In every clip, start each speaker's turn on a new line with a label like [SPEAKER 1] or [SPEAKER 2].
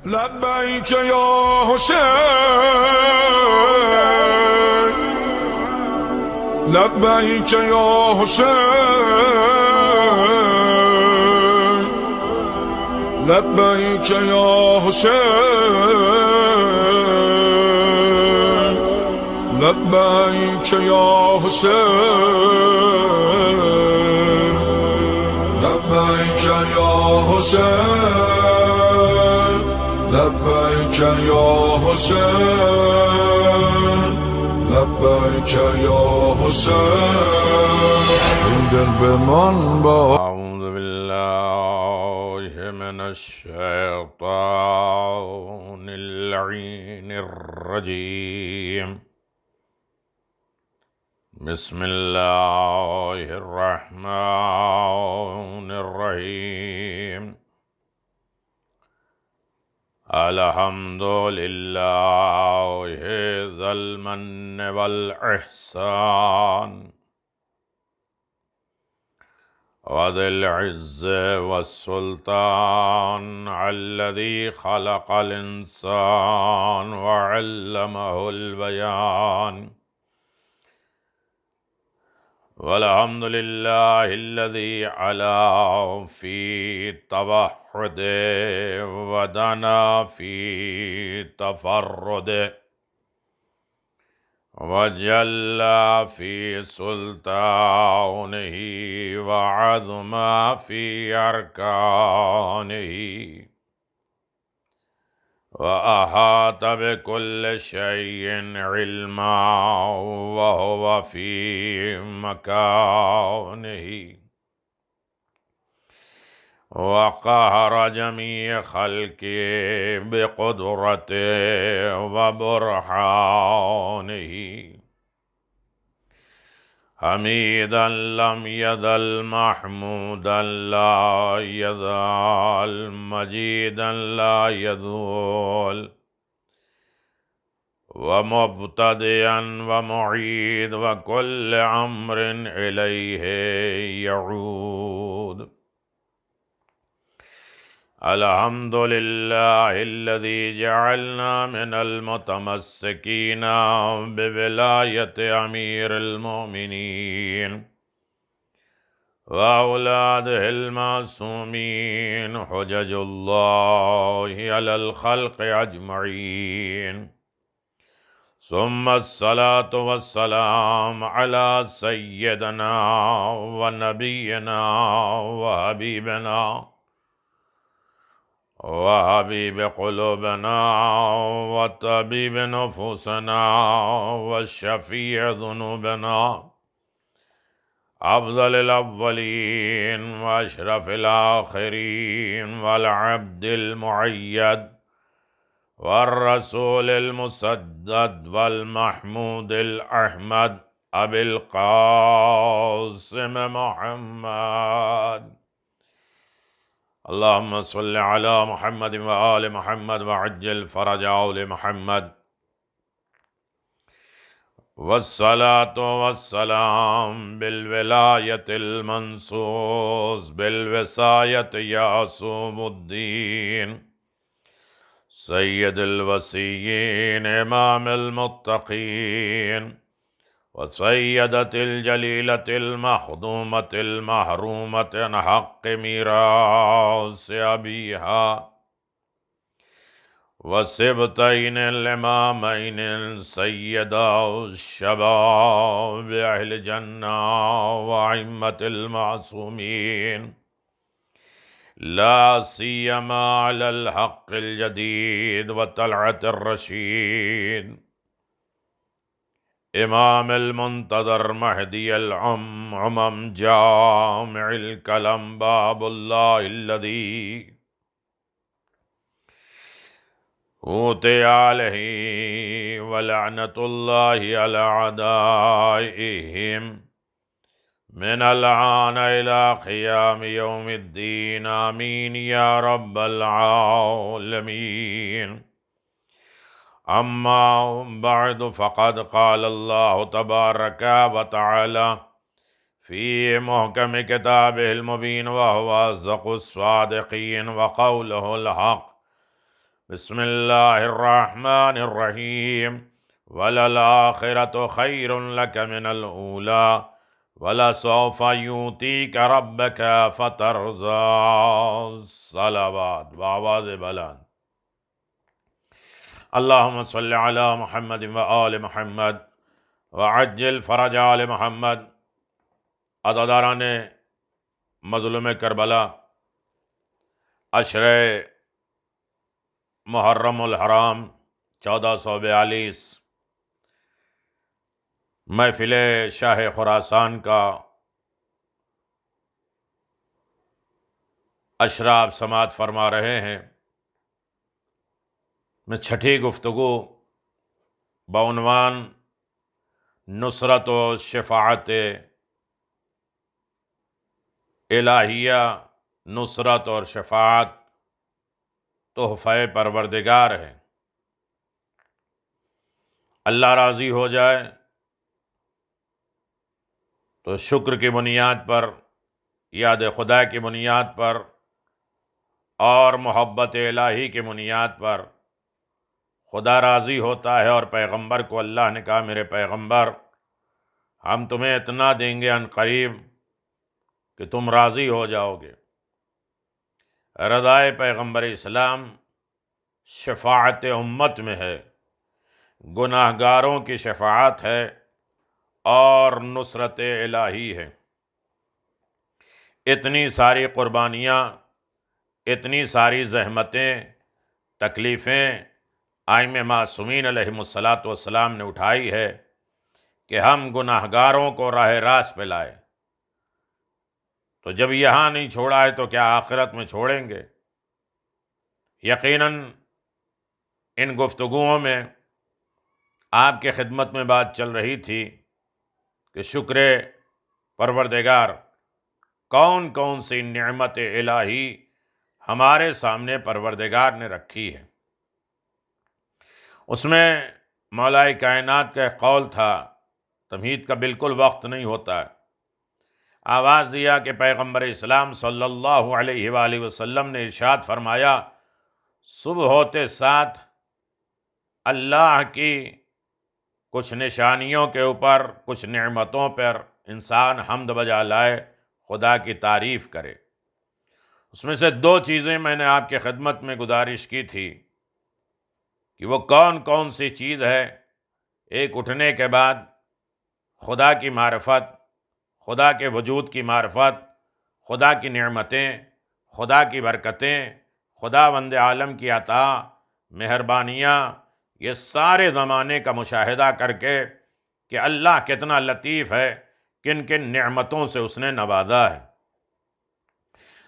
[SPEAKER 1] لبيك يا حسين، لبيك يا حسين، لبيك يا حسين، لبيك يا حسين، لبيك يا حسين، لبيك يا حسين، لبيك يا حسين. دل بمن با
[SPEAKER 2] أعوذ بالله من الشيطان اللعين الرجيم. بسم الله الرحمن الرحيم. الحمد لله ذا المن والإحسان وذي العز والسلطان الذي خلق الإنسان وعلمه البيان. والحمد لله الذي علا في توحده ودنا في تفرده وجل في سلطانه وعظم في أركانه وأحاط بكل شيء علما وهو في مكانه وقهر جميع خلقه بقدرته وبرهانه. حميدا لم يزل محمودا لا يزال مجيدا لا يزول ومبتدئا ومعيد وكل أمر إليه يعود. الحمد لله الذي جعلنا من المتمسكين بولاية أمير المؤمنين وأولاده المعصومين حجج الله على الخلق أجمعين. ثم الصلاة والسلام على سيدنا ونبينا وحبيبنا وحبيب قلوبنا وطبيب نفوسنا والشفيع ذنوبنا أفضل الأولين وأشرف الآخرين والعبد المعيد والرسول المسدد والمحمود الأحمد أبي القاسم محمد. اللهم صل على محمد وآل محمد وعجل فرج آل محمد. والصلاة والسلام بالولاية المنصوص بالوصاية يعصوم الدين سيد الوصيين إمام المتقين وسيدة الجليلة المخدومة المحرومة عن حق ميراث أبيها وسبتين الإمامين سيدا الشباب أهل الجنة وأئمة المعصومين لا سيما على الحق الجديد وطلعة الرشيد امام المنتظر مہدی الامم جامع الکلم باب اللہ الذی اوتی علیہ ولعنت اللہ علی اعدائہم من الآن الى قیام یوم الدین آمین یا رب العالمین. اما بعد فقد قال الله تبارك وتعالى في محكم كتابه المبين وهو أصدق الصادقين وقوله الحق بسم اللہ الرحمن الرحیم وللآخرۃ خیر لک من الاولی ولسوف یؤتیک ربک فترضی. صلوات بآواز بلند. اللہم صلی علی محمد وآل محمد وعجل فرج آل محمد. عزاداران مظلوم کربلا، عشرہ محرم الحرام 1442 محفل شاہ خراسان کا اشرا آپ سماعت فرما رہے ہیں. میں چھٹی گفتگو بعنوان نصرت و شفاعت الہیہ، نصرت اور شفاعت تحفہ پروردگار ہے. اللہ راضی ہو جائے تو شکر کی بنیاد پر، یاد خدا کی بنیاد پر اور محبت الہی کی بنیاد پر خدا راضی ہوتا ہے. اور پیغمبر کو اللہ نے کہا میرے پیغمبر ہم تمہیں اتنا دیں گے عن قریب کہ تم راضی ہو جاؤ گے. رضائے پیغمبر اسلام شفاعت امت میں ہے، گناہ گاروں کی شفاعت ہے اور نصرت الہی ہے. اتنی ساری قربانیاں، اتنی ساری زحمتیں، تکلیفیں ائمہ معصومین علیہم الصلاۃ والسلام نے اٹھائی ہے کہ ہم گناہ گاروں کو راہ راست پہ لائے. تو جب یہاں نہیں چھوڑا ہے تو کیا آخرت میں چھوڑیں گے؟ یقیناً ان گفتگوؤں میں آپ کے خدمت میں بات چل رہی تھی کہ شکر پروردگار کون کون سی نعمت الہی ہمارے سامنے پروردگار نے رکھی ہے. اس میں مولا کائنات کا ایک قول تھا، تمہید کا بالکل وقت نہیں ہوتا ہے. آواز دیا کہ پیغمبر اسلام صلی اللہ علیہ وآلہ وسلم نے ارشاد فرمایا صبح ہوتے ساتھ اللہ کی کچھ نشانیوں کے اوپر، کچھ نعمتوں پر انسان حمد بجا لائے، خدا کی تعریف کرے. اس میں سے دو چیزیں میں نے آپ کے خدمت میں گزارش کی تھی کہ وہ کون کون سی چیز ہے. ایک اٹھنے کے بعد خدا کی معرفت، خدا کے وجود کی معرفت، خدا کی نعمتیں، خدا کی برکتیں، خداوند عالم کی عطا، مہربانیاں، یہ سارے زمانے کا مشاہدہ کر کے کہ اللہ کتنا لطیف ہے، کن کن نعمتوں سے اس نے نوازا ہے.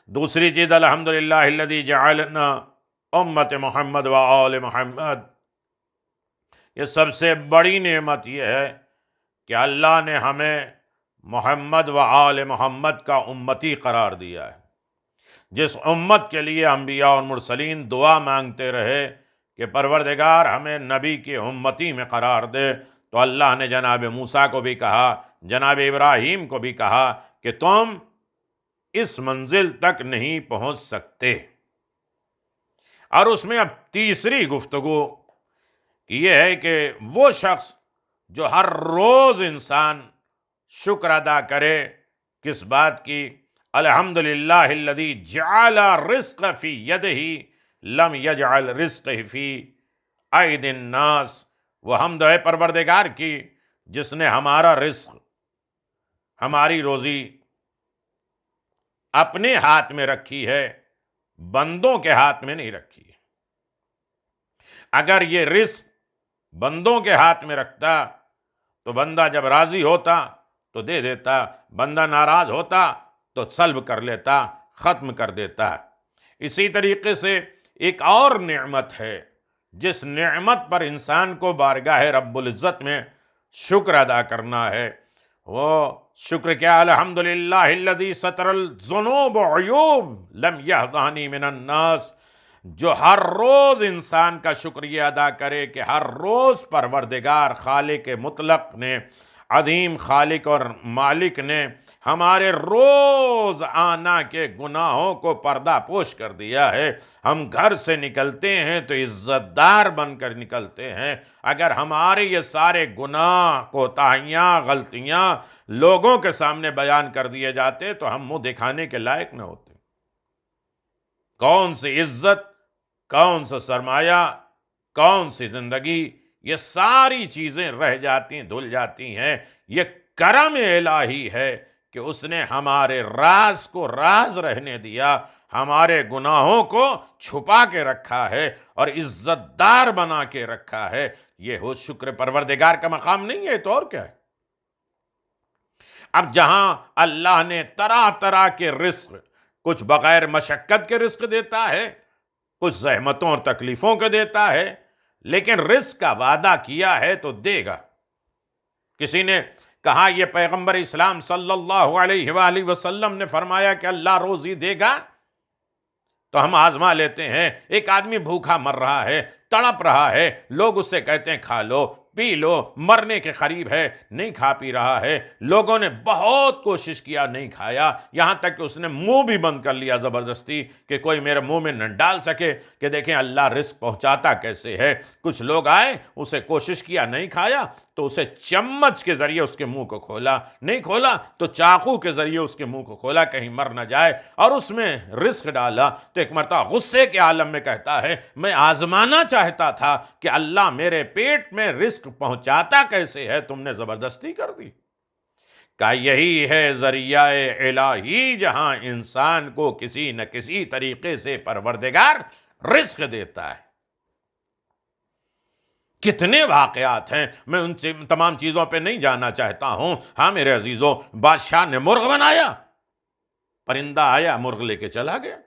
[SPEAKER 2] دوسری چیز الحمدللہ الذی جعلنا امت محمد و آل محمد. یہ سب سے بڑی نعمت یہ ہے کہ اللہ نے ہمیں محمد و آل محمد کا امتی قرار دیا ہے. جس امت کے لیے انبیاء اور مرسلین دعا مانگتے رہے کہ پروردگار ہمیں نبی کی امتی میں قرار دے، تو اللہ نے جناب موسیٰ کو بھی کہا، جناب ابراہیم کو بھی کہا کہ تم اس منزل تک نہیں پہنچ سکتے. اور اس میں اب تیسری گفتگو یہ ہے کہ وہ شخص جو ہر روز انسان شکر ادا کرے کس بات کی؟ الحمدللہ الذی جعل الرزق فی یدہ لم یجعل رزق فی اید الناس. وہ حمد ہے پروردگار کی جس نے ہمارا رزق، ہماری روزی اپنے ہاتھ میں رکھی ہے، بندوں کے ہاتھ میں نہیں رکھی ہے. اگر یہ رزق بندوں کے ہاتھ میں رکھتا تو بندہ جب راضی ہوتا تو دے دیتا، بندہ ناراض ہوتا تو سلب کر لیتا، ختم کر دیتا. اسی طریقے سے ایک اور نعمت ہے جس نعمت پر انسان کو بارگاہ رب العزت میں شکر ادا کرنا ہے. وہ شکر کیا؟ الحمدللہ الذی ستر الذنوب عیوب لم یحظانی من الناس. جو ہر روز انسان کا شکریہ ادا کرے کہ ہر روز پروردگار خالق مطلق نے عظیم خالق اور مالک نے ہمارے روز آنا کے گناہوں کو پردہ پوش کر دیا ہے۔ ہم گھر سے نکلتے ہیں تو عزت دار بن کر نکلتے ہیں۔ اگر ہمارے یہ سارے گناہ، کوتاہیاں، غلطیاں لوگوں کے سامنے بیان کر دیے جاتے تو ہم منہ دکھانے کے لائق نہ ہوتے۔ کون سی عزت، کون سا سرمایہ، کون سی زندگی، یہ ساری چیزیں رہ جاتی، دھل جاتی ہیں۔ یہ کرم الہی ہے کہ اس نے ہمارے راز کو راز رہنے دیا، ہمارے گناہوں کو چھپا کے رکھا ہے اور عزت دار بنا کے رکھا ہے۔ یہ ہو شکر پروردگار کا مقام نہیں ہے تو اور کیا ہے؟ اب جہاں اللہ نے طرح طرح کے رزق، کچھ بغیر مشقت کے رزق دیتا ہے، کچھ زحمتوں اور تکلیفوں کے دیتا ہے، لیکن رزق کا وعدہ کیا ہے تو دے گا۔ کسی نے کہا یہ پیغمبر اسلام صلی اللہ علیہ وآلہ وسلم نے فرمایا کہ اللہ روزی دے گا، تو ہم آزما لیتے ہیں۔ ایک آدمی بھوکا مر رہا ہے، تڑپ رہا ہے، لوگ اس سے کہتے ہیں کھا لو، پی لو، مرنے کے قریب ہے، نہیں کھا پی رہا ہے۔ لوگوں نے بہت کوشش کیا، نہیں کھایا، یہاں تک کہ اس نے منہ بھی بند کر لیا زبردستی کہ کوئی میرے منہ میں نہ ڈال سکے کہ دیکھیں اللہ رزق پہنچاتا کیسے ہے۔ کچھ لوگ آئے، اسے کوشش کیا، نہیں کھایا تو اسے چمچ کے ذریعے اس کے منہ کو کھولا، نہیں کھولا تو چاقو کے ذریعے اس کے منہ کو کھولا کہیں مر نہ جائے، اور اس میں رزق ڈالا۔ تو ایک مرتبہ غصے کے عالم میں کہتا ہے میں آزمانا چاہتا تھا کہ اللہ میرے پیٹ میں رزق پہنچاتا کیسے ہے، تم نے زبردستی کر دی۔ کہ یہی ہے ذریعہ الہی جہاں انسان کو کسی نہ کسی طریقے سے پروردگار رزق دیتا ہے۔ کتنے واقعات ہیں، میں ان تمام چیزوں پہ نہیں جانا چاہتا ہوں۔ ہاں میرے عزیزوں، بادشاہ نے مرغ بنایا، پرندہ آیا مرغ لے کے چلا گیا۔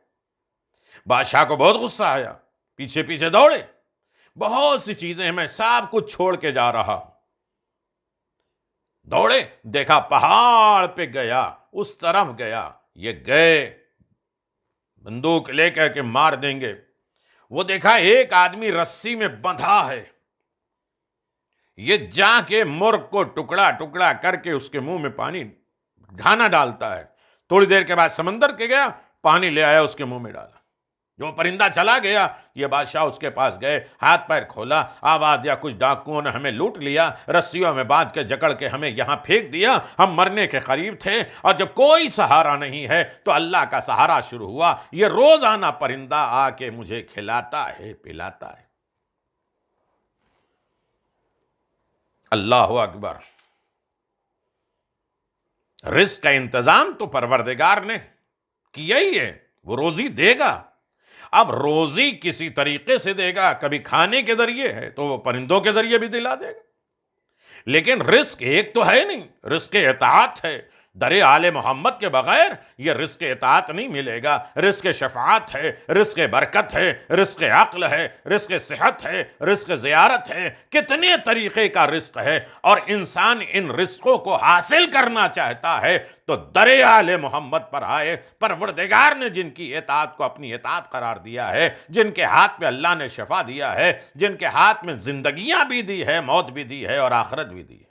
[SPEAKER 2] بادشاہ کو بہت غصہ آیا، پیچھے پیچھے دوڑے، بہت سی چیزیں ہیں، میں سب کچھ چھوڑ کے جا رہا ہوں۔ دوڑے، دیکھا پہاڑ پہ گیا، اس طرف گیا، یہ گئے بندوق لے کر کے مار دیں گے۔ وہ دیکھا ایک آدمی رسی میں بندھا ہے، یہ جا کے مرغ کو ٹکڑا ٹکڑا کر کے اس کے منہ میں پانی گھانا ڈالتا ہے۔ تھوڑی دیر کے بعد سمندر کے گیا، پانی لے آیا، اس کے منہ میں ڈالا۔ جو پرندہ چلا گیا، یہ بادشاہ اس کے پاس گئے، ہاتھ پیر کھولا، آواز دیا کچھ ڈاکوؤں نے ہمیں لوٹ لیا، رسیوں میں باندھ کے جکڑ کے ہمیں یہاں پھینک دیا، ہم مرنے کے قریب تھے، اور جب کوئی سہارا نہیں ہے تو اللہ کا سہارا شروع ہوا۔ یہ روزانہ پرندہ آ کے مجھے کھلاتا ہے، پلاتا ہے۔ اللہ اکبر۔ رزق کا انتظام تو پروردگار نے کیا ہی ہے، وہ روزی دے گا۔ اب روزی کسی طریقے سے دے گا، کبھی کھانے کے ذریعے ہے تو وہ پرندوں کے ذریعے بھی دلا دے گا، لیکن رزق ایک تو ہے نہیں، رزق اطاعت ہے۔ در آل محمد کے بغیر یہ رزق اطاعت نہیں ملے گا۔ رزق شفاعت ہے، رزق برکت ہے، رزق عقل ہے، رزق صحت ہے، رزق زیارت ہے، کتنے طریقے کا رزق ہے، اور انسان ان رزقوں کو حاصل کرنا چاہتا ہے تو در آل محمد پر آئے۔ پروردگار نے جن کی اطاعت کو اپنی اطاعت قرار دیا ہے، جن کے ہاتھ میں اللہ نے شفا دیا ہے، جن کے ہاتھ میں زندگیاں بھی دی ہے، موت بھی دی ہے اور آخرت بھی دی ہے۔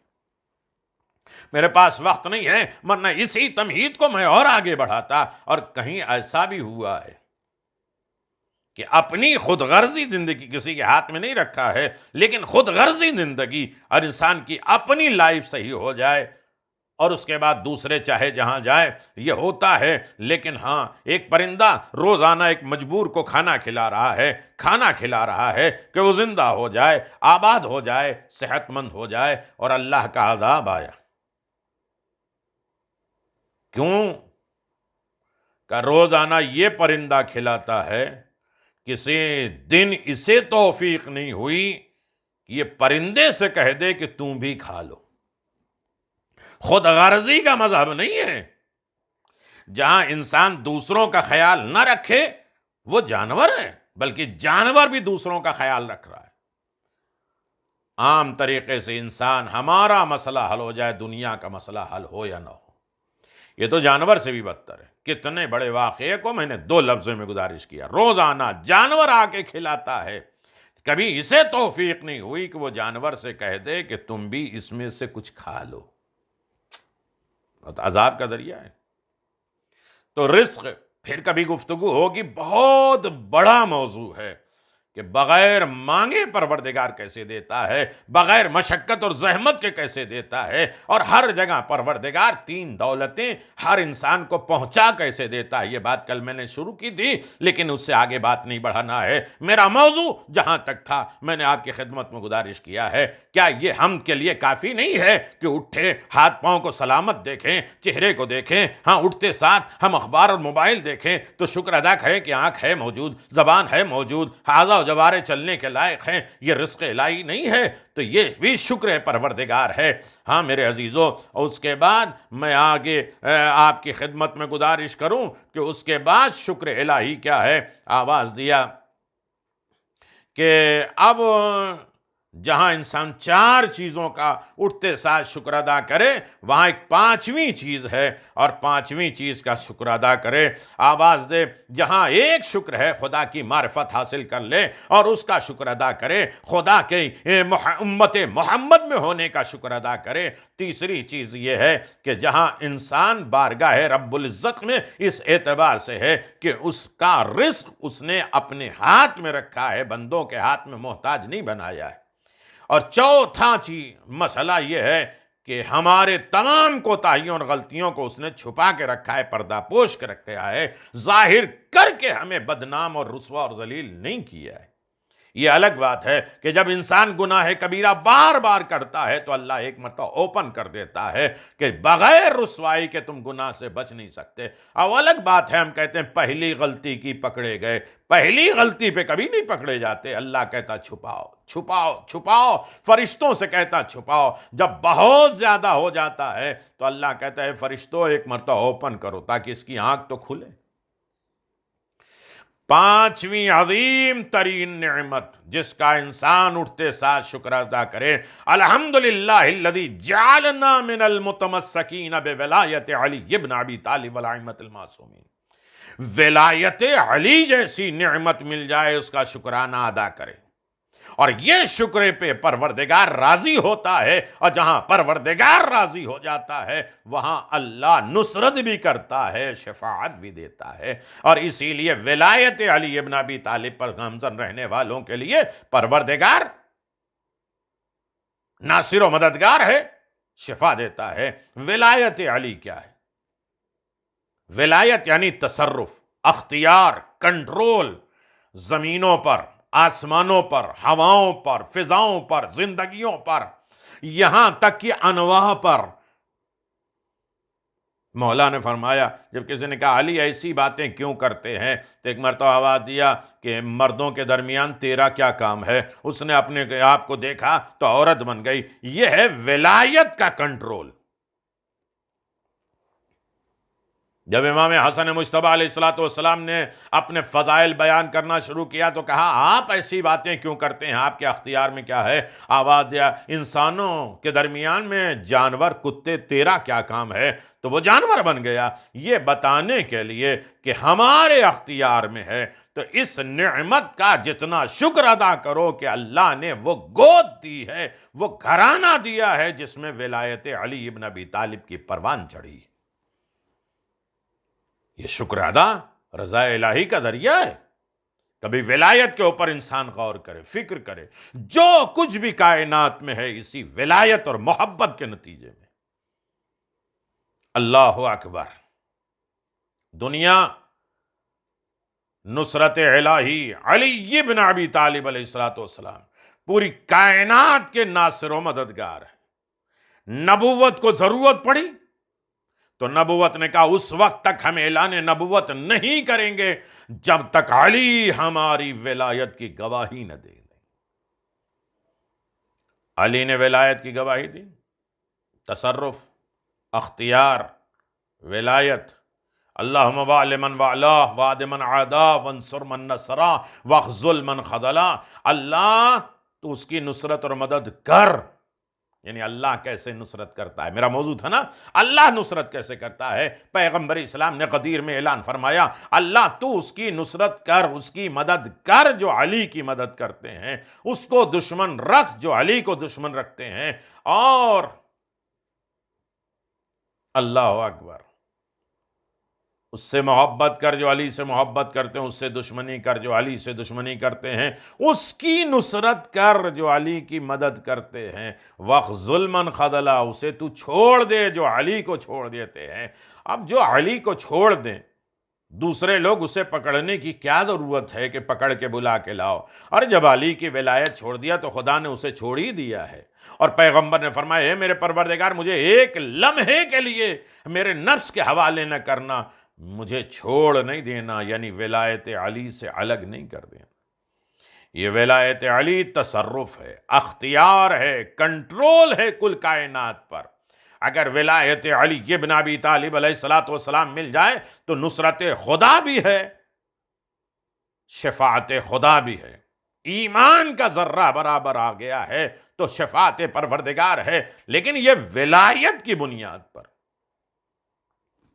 [SPEAKER 2] میرے پاس وقت نہیں ہے، ورنہ اسی تمہید کو میں اور آگے بڑھاتا۔ اور کہیں ایسا بھی ہوا ہے کہ اپنی خود غرضی زندگی کسی کے ہاتھ میں نہیں رکھا ہے، لیکن خود غرضی زندگی اور انسان کی اپنی لائف صحیح ہو جائے اور اس کے بعد دوسرے چاہے جہاں جائے، یہ ہوتا ہے۔ لیکن ہاں، ایک پرندہ روزانہ ایک مجبور کو کھانا کھلا رہا ہے کہ وہ زندہ ہو جائے، آباد ہو جائے، صحت مند ہو جائے، اور اللہ کا عذاب آیا۔ کیوں؟ کہ روزانہ یہ پرندہ کھلاتا ہے، کسی دن اسے توفیق نہیں ہوئی کہ یہ پرندے سے کہہ دے کہ تم بھی کھا لو۔ خود غرضی کا مذہب نہیں ہے۔ جہاں انسان دوسروں کا خیال نہ رکھے وہ جانور ہے، بلکہ جانور بھی دوسروں کا خیال رکھ رہا ہے۔ عام طریقے سے انسان ہمارا مسئلہ حل ہو جائے، دنیا کا مسئلہ حل ہو یا نہ ہو، یہ تو جانور سے بھی بدتر ہے۔ کتنے بڑے واقعے کو میں نے 2 لفظوں میں گزارش کیا۔ روزانہ جانور آ کے کھلاتا ہے، کبھی اسے توفیق نہیں ہوئی کہ وہ جانور سے کہہ دے کہ تم بھی اس میں سے کچھ کھا لو۔ عذاب کا ذریعہ ہے۔ تو رزق پھر کبھی گفتگو ہوگی، بہت بڑا موضوع ہے کہ بغیر مانگے پروردگار کیسے دیتا ہے، بغیر مشقت اور زحمت کے کیسے دیتا ہے، اور ہر جگہ پروردگار تین دولتیں ہر انسان کو پہنچا کیسے دیتا ہے۔ یہ بات کل میں نے شروع کی تھی، لیکن اس سے آگے بات نہیں بڑھانا ہے۔ میرا موضوع جہاں تک تھا میں نے آپ کی خدمت میں گزارش کیا ہے، کیا یہ ہم کے لیے کافی نہیں ہے کہ اٹھے ہاتھ پاؤں کو سلامت دیکھیں، چہرے کو دیکھیں، ہاں اٹھتے ساتھ ہم اخبار اور موبائل دیکھیں تو شکر ادا کریں کہ آنکھ ہے موجود، زبان ہے موجود، اعضاء و جوارے چلنے کے لائق ہیں۔ یہ رزق الہی نہیں ہے تو یہ بھی شکر پروردگار ہے۔ ہاں میرے عزیزو، اس کے بعد میں آگے آپ کی خدمت میں گزارش کروں کہ اس کے بعد شکر الہی کیا ہے۔ آواز دیا کہ اب جہاں انسان چار چیزوں کا اٹھتے ساتھ شکر ادا کرے، وہاں ایک پانچویں چیز ہے، اور پانچویں چیز کا شکر ادا کرے۔ آواز دے، جہاں ایک شکر ہے خدا کی معرفت حاصل کر لے اور اس کا شکر ادا کرے، خدا کے امت محمد میں ہونے کا شکر ادا کرے۔ تیسری چیز یہ ہے کہ جہاں انسان بارگاہ رب العزت میں اس اعتبار سے ہے کہ اس کا رزق اس نے اپنے ہاتھ میں رکھا ہے، بندوں کے ہاتھ میں محتاج نہیں بنایا ہے۔ اور چوتھا مسئلہ یہ ہے کہ ہمارے تمام کوتاہیوں اور غلطیوں کو اس نے چھپا کے رکھا ہے، پردہ پوش کے رکھا ہے، ظاہر کر کے ہمیں بدنام اور رسوا اور ذلیل نہیں کیا ہے۔ یہ الگ بات ہے کہ جب انسان گناہ کبیرہ بار بار کرتا ہے تو اللہ ایک مرتبہ اوپن کر دیتا ہے کہ بغیر رسوائی کے تم گناہ سے بچ نہیں سکتے۔ اب الگ بات ہے ہم کہتے ہیں پہلی غلطی کی پکڑے گئے، پہلی غلطی پہ کبھی نہیں پکڑے جاتے۔ اللہ کہتا چھپاؤ چھپاؤ چھپاؤ، فرشتوں سے کہتا چھپاؤ۔ جب بہت زیادہ ہو جاتا ہے تو اللہ کہتا ہے فرشتوں ایک مرتبہ اوپن کرو تاکہ اس کی آنکھ تو کھلے۔ پانچویں عظیم ترین نعمت جس کا انسان اٹھتے ساتھ شکر ادا کرے، الحمدللہ الذی جعلنا من المتمسکین بولایت علی بن ابی طالب والائمۃ المعصومین۔ ولایت علی جیسی نعمت مل جائے اس کا شکرانہ ادا کرے، اور یہ شکر پہ پروردگار راضی ہوتا ہے، اور جہاں پروردگار راضی ہو جاتا ہے وہاں اللہ نصرت بھی کرتا ہے، شفاعت بھی دیتا ہے۔ اور اسی لیے ولایت علی ابن ابی طالب پر گامزن رہنے والوں کے لیے پروردگار ناصر و مددگار ہے، شفا دیتا ہے۔ ولایت علی کیا ہے؟ ولایت یعنی تصرف، اختیار، کنٹرول، زمینوں پر، آسمانوں پر، ہواؤں پر، فضاؤں پر، زندگیوں پر، یہاں تک کہ انواع پر۔ مولا نے فرمایا، جب کسی نے کہا علی ایسی باتیں کیوں کرتے ہیں، تو ایک مرتبہ آواز دیا کہ مردوں کے درمیان تیرا کیا کام ہے؟ اس نے اپنے آپ کو دیکھا تو عورت بن گئی۔ یہ ہے ولایت کا کنٹرول۔ جب امام حسن مجتبیٰ علیہ السلام نے اپنے فضائل بیان کرنا شروع کیا تو کہا آپ ایسی باتیں کیوں کرتے ہیں، آپ کے اختیار میں کیا ہے؟ آواز دیا انسانوں کے درمیان میں جانور کتے، تیرا کیا کام ہے؟ تو وہ جانور بن گیا، یہ بتانے کے لیے کہ ہمارے اختیار میں ہے۔ تو اس نعمت کا جتنا شکر ادا کرو کہ اللہ نے وہ گود دی ہے، وہ گھرانہ دیا ہے جس میں ولایت علی ابن ابی طالب کی پروان چڑھی۔ یہ شکر ادا رضا الہی کا ذریعہ ہے۔ کبھی ولایت کے اوپر انسان غور کرے، فکر کرے، جو کچھ بھی کائنات میں ہے اسی ولایت اور محبت کے نتیجے میں۔ اللہ اکبر۔ دنیا نصرت الہی علی بن ابی طالب علیہ السلام پوری کائنات کے ناصر و مددگار ہے۔ نبوت کو ضرورت پڑی تو نبوت نے کہا اس وقت تک ہم اعلان نبوت نہیں کریں گے جب تک علی ہماری ولایت کی گواہی نہ دے دیں۔ علی نے ولایت کی گواہی دی، تصرف، اختیار، ولایت۔ اللہم وعل من وعلا وعد من عادا وانصر من نصرا واخذل من خذلا۔ اللہ تو اس کی نصرت اور مدد کر۔ یعنی اللہ کیسے نصرت کرتا ہے، میرا موضوع تھا نا، اللہ نصرت کیسے کرتا ہے۔ پیغمبر اسلام نے غدیر میں اعلان فرمایا اللہ تو اس کی نصرت کر، اس کی مدد کر جو علی کی مدد کرتے ہیں، اس کو دشمن رکھ جو علی کو دشمن رکھتے ہیں۔ اور اللہ اکبر. اس سے محبت کر جو علی سے محبت کرتے ہیں، اس سے دشمنی کر جو علی سے دشمنی کرتے ہیں، اس کی نصرت کر جو علی کی مدد کرتے ہیں. وَخْ ظُلْمًا خَذَلًا، اسے تو چھوڑ دے جو علی کو چھوڑ دیتے ہیں. اب جو علی کو چھوڑ دیں، دوسرے لوگ اسے پکڑنے کی کیا ضرورت ہے کہ پکڑ کے بلا کے لاؤ؟ اور جب علی کی ولایت چھوڑ دیا تو خدا نے اسے چھوڑ ہی دیا ہے. اور پیغمبر نے فرمایا، اے میرے پروردگار، مجھے ایک لمحے کے لیے میرے نفس کے حوالے نہ کرنا، مجھے چھوڑ نہیں دینا، یعنی ولایت علی سے الگ نہیں کر دینا. یہ ولایت علی تصرف ہے، اختیار ہے، کنٹرول ہے کل کائنات پر. اگر ولایت علی ابن ابی طالب علیہ الصلوۃ والسلام مل جائے تو نصرت خدا بھی ہے، شفاعت خدا بھی ہے. ایمان کا ذرہ برابر آ گیا ہے تو شفاعت پروردگار ہے، لیکن یہ ولایت کی بنیاد پر.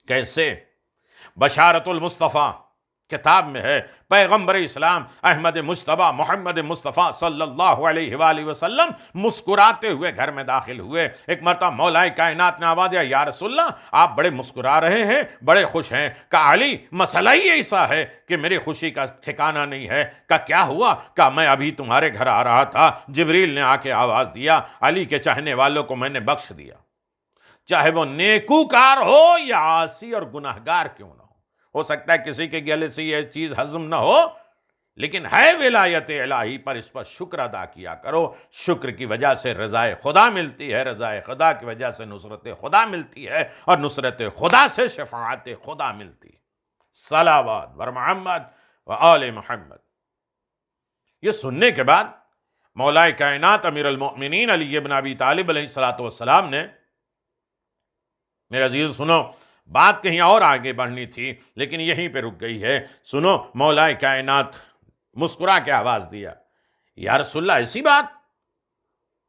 [SPEAKER 2] کیسے؟ بشارت المصطفیٰ کتاب میں ہے، پیغمبر اسلام احمد مجتبیٰ محمد مصطفیٰ صلی اللہ علیہ وآلہ وسلم مسکراتے ہوئے گھر میں داخل ہوئے. ایک مرتبہ مولا کائنات نے آواز دیا، یا رسول اللہ، آپ بڑے مسکرا رہے ہیں، بڑے خوش ہیں. کہا علی، مسئلہ ہی ایسا ہے کہ میری خوشی کا ٹھکانہ نہیں ہے. کہا کیا ہوا؟ کہا میں ابھی تمہارے گھر آ رہا تھا، جبریل نے آ کے آواز دیا، علی کے چاہنے والوں کو میں نے بخش دیا، چاہے وہ نیکوکار ہو یا عاصی اور گناہگار کیوں نہ ہو سکتا ہے کسی کے گلے سے یہ چیز ہضم نہ ہو، لیکن ہے ولایت الہی پر، اس پر شکر ادا کیا کرو. شکر کی وجہ سے رضائے خدا ملتی ہے، رضائے خدا کی وجہ سے نصرت خدا ملتی ہے، اور نصرت خدا سے شفاعت خدا ملتی ہے. صلوات بر محمد و آل محمد. یہ سننے کے بعد مولا کائنات امیر المؤمنین علی ابن ابی طالب علیہ السلام نے، میرے عزیز سنو، بات کہیں اور آگے بڑھنی تھی لیکن یہیں پہ رک گئی ہے. سنو، مولا کائنات مسکرا کے آواز دیا، یا رسول اللہ ایسی بات؟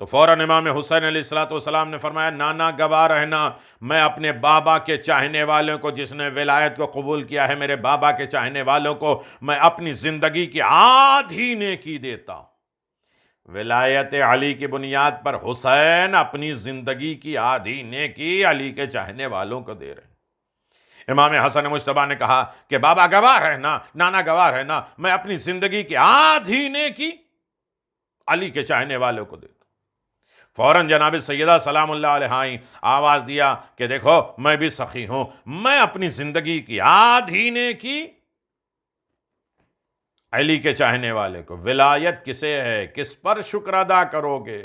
[SPEAKER 2] تو فوراً امام حسین علیہ السلام نے فرمایا، نانا گواہ رہنا، میں اپنے بابا کے چاہنے والوں کو، جس نے ولایت کو قبول کیا ہے، میرے بابا کے چاہنے والوں کو میں اپنی زندگی کی آدھی نیکی دیتا ہوں. ولایت علی کی بنیاد پر حسین اپنی زندگی کی آدھی نیکی علی کے چاہنے والوں کو دے رہے ہیں. امام حسن مجتبیٰ نے کہا کہ بابا گواہ رہنا، نانا گواہ رہنا، میں اپنی زندگی کی آدھی نیکی علی کے چاہنے والوں کو دیتا. فوراً جناب سیدہ سلام اللہ علیہ آواز دیا کہ دیکھو، میں بھی سخی ہوں، میں اپنی زندگی کی آدھی نیکی علی کے چاہنے والے کو. ولایت کسے ہے؟ کس پر شکر ادا کرو گے؟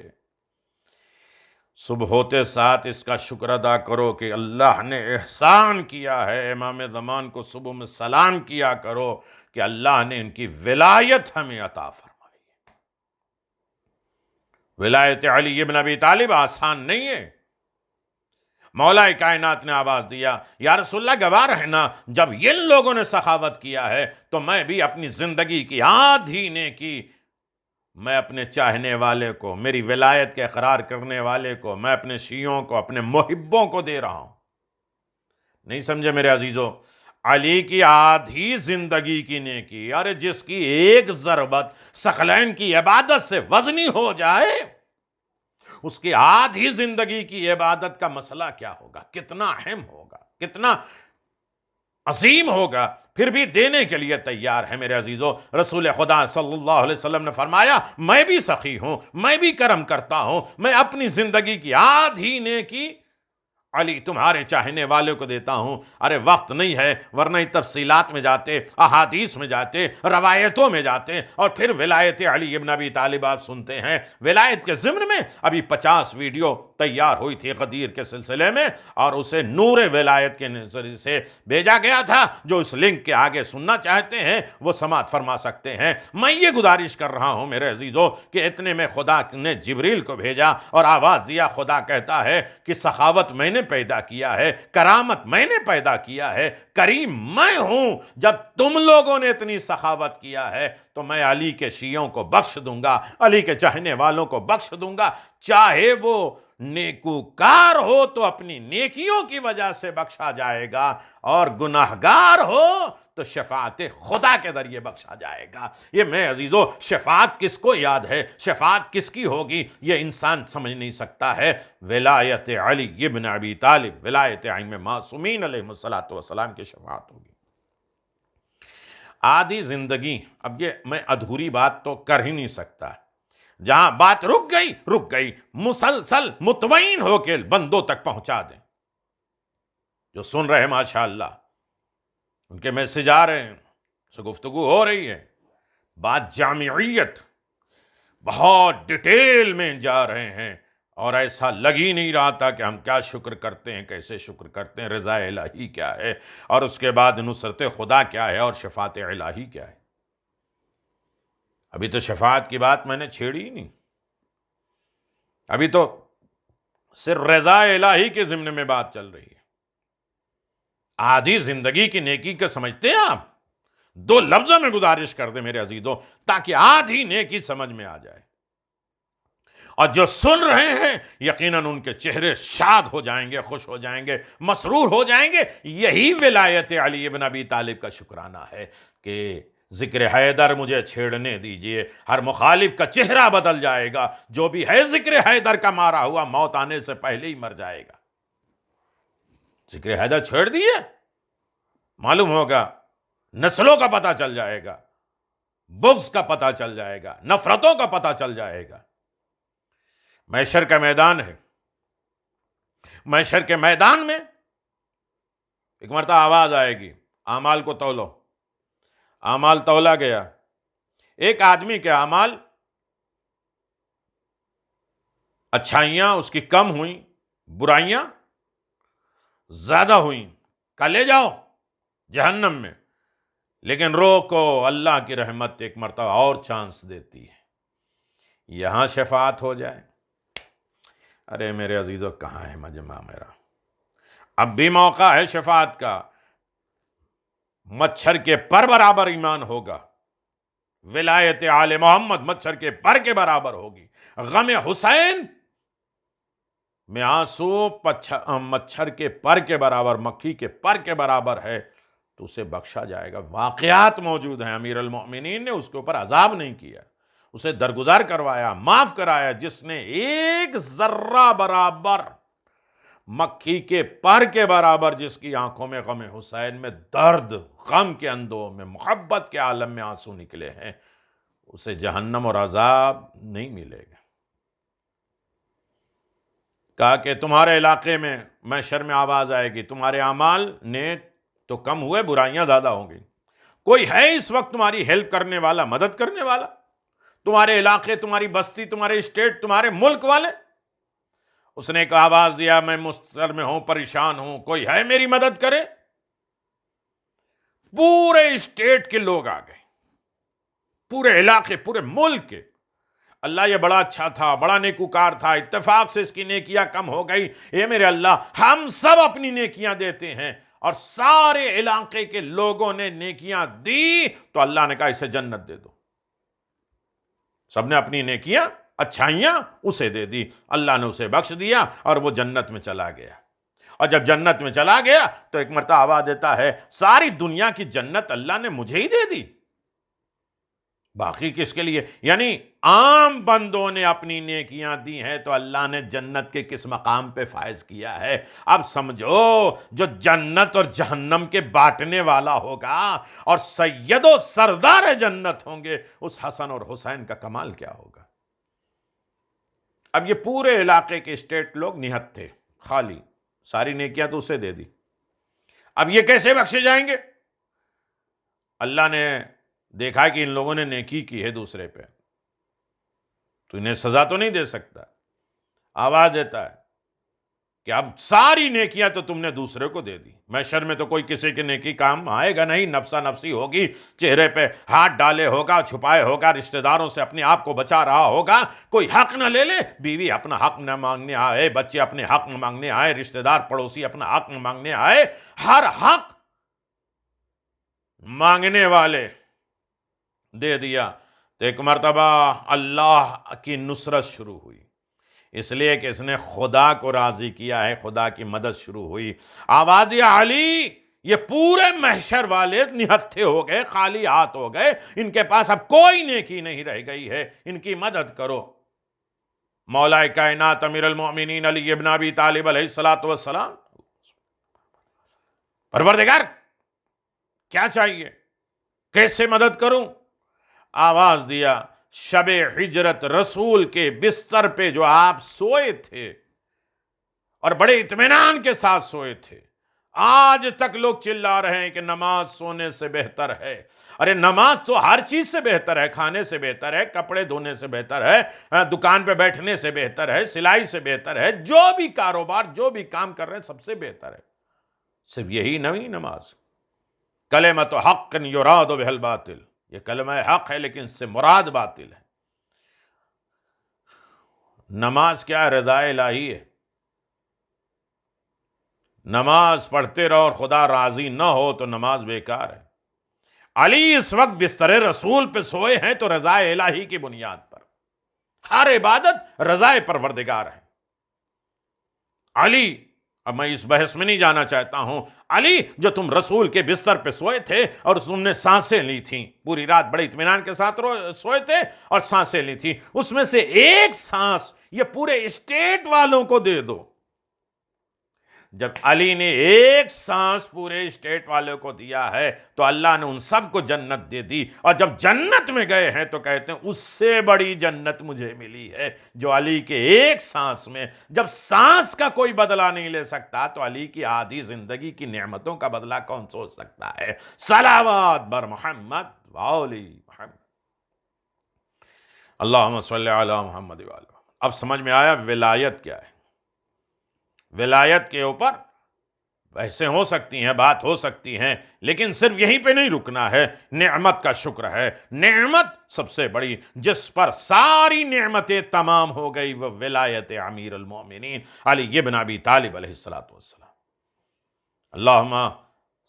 [SPEAKER 2] صبح ہوتے ساتھ اس کا شکر ادا کرو کہ اللہ نے احسان کیا ہے. امام زمان کو صبح میں سلام کیا کرو کہ اللہ نے ان کی ولایت ہمیں عطا فرمائی. ولایت علی ابن ابی طالب آسان نہیں ہے. مولا کائنات نے آواز دیا، یا رسول اللہ گواہ رہنا، جب ان لوگوں نے سخاوت کیا ہے تو میں بھی اپنی زندگی کی آدھی نیکی میں اپنے چاہنے والے کو، میری ولایت کے اقرار کرنے والے کو، میں اپنے شیعوں کو، اپنے محبوں کو دے رہا ہوں. نہیں سمجھے میرے عزیزو؟ علی کی آدھی زندگی کی نیکی، ارے جس کی ایک ضربت ثقلین کی عبادت سے وزنی ہو جائے، اس کی آدھی زندگی کی عبادت کا مسئلہ کیا ہوگا، کتنا اہم ہوگا، کتنا عظیم ہوگا. پھر بھی دینے کے لیے تیار ہے میرے عزیزو. رسول خدا صلی اللہ علیہ وسلم نے فرمایا، میں بھی سخی ہوں، میں بھی کرم کرتا ہوں، میں اپنی زندگی کی آدھی نیکی علی تمہارے چاہنے والوں کو دیتا ہوں. ارے وقت نہیں ہے، ورنہ تفصیلات میں جاتے، احادیث میں جاتے، روایتوں میں جاتے، اور پھر ولایت علی ابن ابی طالب آپ سنتے ہیں. ولایت کے ضمن میں ابھی 50 ویڈیو تیار ہوئی تھی غدیر کے سلسلے میں، اور اسے نور ولایت کے نظریے سے بھیجا گیا تھا. جو اس لنک کے آگے سننا چاہتے ہیں وہ سماعت فرما سکتے ہیں. میں یہ گزارش کر رہا ہوں میرے عزیزو کہ اتنے میں خدا نے جبریل کو بھیجا اور آواز دیا. خدا کہتا ہے کہ سخاوت میں نے پیدا کیا ہے، کرامت میں نے پیدا کیا ہے، کریم میں ہوں. جب تم لوگوں نے اتنی سخاوت کیا ہے تو میں علی کے شیعوں کو بخش دوں گا، علی کے چاہنے والوں کو بخش دوں گا، چاہے وہ نیکوکار ہو تو اپنی نیکیوں کی وجہ سے بخشا جائے گا، اور گناہگار ہو تو شفاعت خدا کے ذریعے بخشا جائے گا۔ یہ میں عزیزو، شفاعت کس کو یاد ہے، شفاعت کس کی ہوگی، یہ انسان سمجھ نہیں سکتا ہے۔ ولایت علی ابن ابی طالب، ولایت ائمہ معصومین علیہ السلام کی شفاعت ہوگی۔ آدھی زندگی، اب یہ میں ادھوری بات تو کر ہی نہیں سکتا، جہاں بات رک گئی، مسلسل مطمئن ہو کے بندوں تک پہنچا دیں۔ جو سن رہے ہیں ماشاءاللہ، ان کے میسج آ رہے ہیں، سے گفتگو ہو رہی ہے، بات جامعیت، بہت ڈیٹیل میں جا رہے ہیں، اور ایسا لگ ہی نہیں رہا تھا کہ ہم کیا شکر کرتے ہیں، کیسے شکر کرتے ہیں، رضا الہی کیا ہے، اور اس کے بعد نصرت خدا کیا ہے، اور شفاعت الہی کیا ہے۔ ابھی تو شفاعت کی بات میں نے چھیڑی ہی نہیں، ابھی تو صرف رضا الہی کے ضمن میں بات چل رہی ہے۔ آدھی زندگی کی نیکی کا سمجھتے ہیں آپ؟ دو لفظوں میں گزارش کر دیں میرے عزیزوں، تاکہ آدھی نیکی سمجھ میں آ جائے، اور جو سن رہے ہیں یقیناً ان کے چہرے شاد ہو جائیں گے، خوش ہو جائیں گے، مسرور ہو جائیں گے۔ یہی ولایت علی ابن ابی طالب کا شکرانہ ہے کہ ذکر حیدر مجھے چھیڑنے دیجئے، ہر مخالف کا چہرہ بدل جائے گا، جو بھی ہے ذکر حیدر کا مارا ہوا موت آنے سے پہلے ہی مر جائے گا۔ ذکر حیدر چھیڑ دیے، معلوم ہوگا نسلوں کا پتہ چل جائے گا، بغض کا پتہ چل جائے گا، نفرتوں کا پتہ چل جائے گا۔ محشر کا میدان ہے، محشر کے میدان میں ایک مرتبہ آواز آئے گی، اعمال کو تولو۔ اعمال تولا گیا، ایک آدمی کے اعمال، اچھائیاں اس کی کم ہوئیں، برائیاں زیادہ ہوئیں، کہا لے جاؤ جہنم میں، لیکن روکو، اللہ کی رحمت ایک مرتبہ اور چانس دیتی ہے، یہاں شفاعت ہو جائے۔ ارے میرے عزیزو، کہاں ہے مجمع میرا؟ اب بھی موقع ہے شفاعت کا، مچھر کے پر برابر ایمان ہوگا، ولایت آل محمد مچھر کے پر کے برابر ہوگی، غم حسین میں آنسو مچھر کے پر کے برابر، مکھی کے پر کے برابر ہے، تو اسے بخشا جائے گا۔ واقعات موجود ہیں، امیر المؤمنین نے اس کے اوپر عذاب نہیں کیا، اسے درگزر کروایا، معاف کرایا۔ جس نے ایک ذرہ برابر، مکھی کے پر کے برابر، جس کی آنکھوں میں غم حسین میں درد، غم کے اندھوں میں، محبت کے عالم میں آنسو نکلے ہیں، اسے جہنم اور عذاب نہیں ملے گا۔ کہا کہ تمہارے علاقے میں محشر میں آواز آئے گی، تمہارے اعمال نیک تو کم ہوئے، برائیاں زیادہ ہوں گی، کوئی ہے اس وقت تمہاری ہیلپ کرنے والا، مدد کرنے والا؟ تمہارے علاقے، تمہاری بستی، تمہارے اسٹیٹ، تمہارے ملک والے؟ اس نے ایک آواز دیا، میں مضطرب میں ہوں، پریشان ہوں، کوئی ہے میری مدد کرے؟ پورے اسٹیٹ کے لوگ آ گئے، پورے علاقے، پورے ملک کے۔ اللہ یہ بڑا اچھا تھا، بڑا نیکوکار تھا، اتفاق سے اس کی نیکیاں کم ہو گئی، اے میرے اللہ ہم سب اپنی نیکیاں دیتے ہیں، اور سارے علاقے کے لوگوں نے نیکیاں دی، تو اللہ نے کہا اسے جنت دے دو۔ سب نے اپنی نیکیاں، اچھائیاں اسے دے دی، اللہ نے اسے بخش دیا، اور وہ جنت میں چلا گیا۔ اور جب جنت میں چلا گیا تو ایک مرتبہ آواز دیتا ہے، ساری دنیا کی جنت اللہ نے مجھے ہی دے دی، باقی کس کے لیے؟ یعنی عام بندوں نے اپنی نیکیاں دی ہیں تو اللہ نے جنت کے کس مقام پہ فائز کیا ہے۔ اب سمجھو، جو جنت اور جہنم کے بانٹنے والا ہوگا اور سید و سردار جنت ہوں گے، اس حسن اور حسین کا کمال کیا ہوگا۔ اب یہ پورے علاقے کے اسٹیٹ لوگ نہت تھے، خالی، ساری نیکیاں تو اسے دے دی، اب یہ کیسے بخشے جائیں گے؟ اللہ نے دیکھا کہ ان لوگوں نے نیکی کی ہے دوسرے پہ، تو انہیں سزا تو نہیں دے سکتا، آواز دیتا ہے کہ اب ساری نیکیاں تو تم نے دوسرے کو دے دی، محشر میں تو کوئی کسی کی نیکی کام آئے گا نہیں، نفسا نفسی ہوگی، چہرے پہ ہاتھ ڈالے ہوگا، چھپائے ہوگا، رشتہ داروں سے اپنے آپ کو بچا رہا ہوگا، کوئی حق نہ لے لے، بیوی اپنا حق نہ مانگنے آئے، بچے اپنے حق نہ مانگنے آئے، رشتہ دار پڑوسی اپنا حق نہ مانگنے آئے، ہر حق مانگنے والے دے دیا۔ تو ایک مرتبہ اللہ کی نصرت شروع ہوئی، اس لیے کہ اس نے خدا کو راضی کیا ہے، خدا کی مدد شروع ہوئی۔ آواز علی، یہ پورے محشر والے نہتھے ہو گئے، خالی ہاتھ ہو گئے، ان کے پاس اب کوئی نیکی نہیں رہ گئی ہے، ان کی مدد کرو۔ مولا کائنات امیر المومنین علی ابن ابی طالب علیہ السلام، پروردگار کیا چاہیے، کیسے مدد کروں؟ آواز دیا، شب ہجرت رسول کے بستر پہ جو آپ سوئے تھے اور بڑے اطمینان کے ساتھ سوئے تھے، آج تک لوگ چلا رہے ہیں کہ نماز سونے سے بہتر ہے۔ ارے نماز تو ہر چیز سے بہتر ہے، کھانے سے بہتر ہے، کپڑے دھونے سے بہتر ہے، دکان پہ بیٹھنے سے بہتر ہے، سلائی سے بہتر ہے، جو بھی کاروبار، جو بھی کام کر رہے ہیں سب سے بہتر ہے۔ صرف یہی نہیں نماز، کلمۃ حق یراد بہ الباطل، یہ کلمہ حق ہے لیکن اس سے مراد باطل ہے۔ نماز کیا رضا الہی ہے، نماز پڑھتے رہو اور خدا راضی نہ ہو تو نماز بیکار ہے۔ علی اس وقت بستر رسول پہ سوئے ہیں تو رضا الہی کی بنیاد پر، ہر عبادت رضا پروردگار ہے۔ علی، اب میں اس بحث میں نہیں جانا چاہتا ہوں، علی جو تم رسول کے بستر پہ سوئے تھے اور تم نے سانسیں لی تھیں، پوری رات بڑے اطمینان کے ساتھ سوئے تھے اور سانسیں لی تھیں، اس میں سے ایک سانس یہ پورے اسٹیٹ والوں کو دے دو۔ جب علی نے ایک سانس پورے اسٹیٹ والوں کو دیا ہے تو اللہ نے ان سب کو جنت دے دی، اور جب جنت میں گئے ہیں تو کہتے ہیں اس سے بڑی جنت مجھے ملی ہے جو علی کے ایک سانس میں۔ جب سانس کا کوئی بدلہ نہیں لے سکتا تو علی کی آدھی زندگی کی نعمتوں کا بدلہ کون سوچ سکتا ہے؟ صلوات بر محمد والی محمد، اللہم صلی علی محمد وآل محمد۔ اب سمجھ میں آیا ولایت کیا ہے۔ ولایت کے اوپر بحثیں ہو سکتی ہیں، بات ہو سکتی ہیں، لیکن صرف یہیں پہ نہیں رکنا ہے۔ نعمت کا شکر ہے، نعمت سب سے بڑی جس پر ساری نعمتیں تمام ہو گئی وہ ولایت امیر المومنین علی ابن ابی طالب علیہ السلام۔ اللہم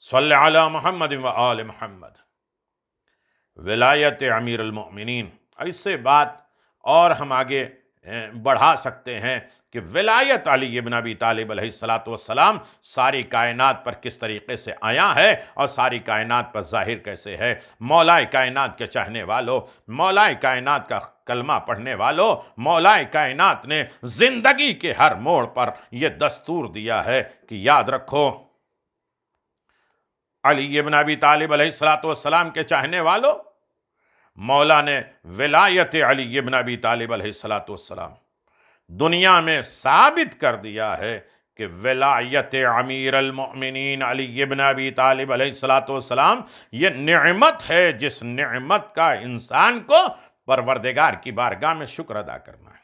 [SPEAKER 2] صلی علی محمد و آل محمد۔ ولایت امیر المومنین، اس سے بات اور ہم آگے بڑھا سکتے ہیں کہ ولایت علی ابن ابی طالب علیہ السلام ساری کائنات پر کس طریقے سے آیا ہے اور ساری کائنات پر ظاہر کیسے ہے۔ مولا کائنات کے چاہنے والوں، مولا کائنات کا کلمہ پڑھنے والوں، مولا کائنات نے زندگی کے ہر موڑ پر یہ دستور دیا ہے کہ یاد رکھو، علی ابن ابی طالب علیہ السلام کے چاہنے والوں، مولا نے ولایت علی ابن ابی طالب علیہ السلام دنیا میں ثابت کر دیا ہے کہ ولایت امیر المؤمنین علی ابن ابی طالب علیہ السلام یہ نعمت ہے جس نعمت کا انسان کو پروردگار کی بارگاہ میں شکر ادا کرنا ہے۔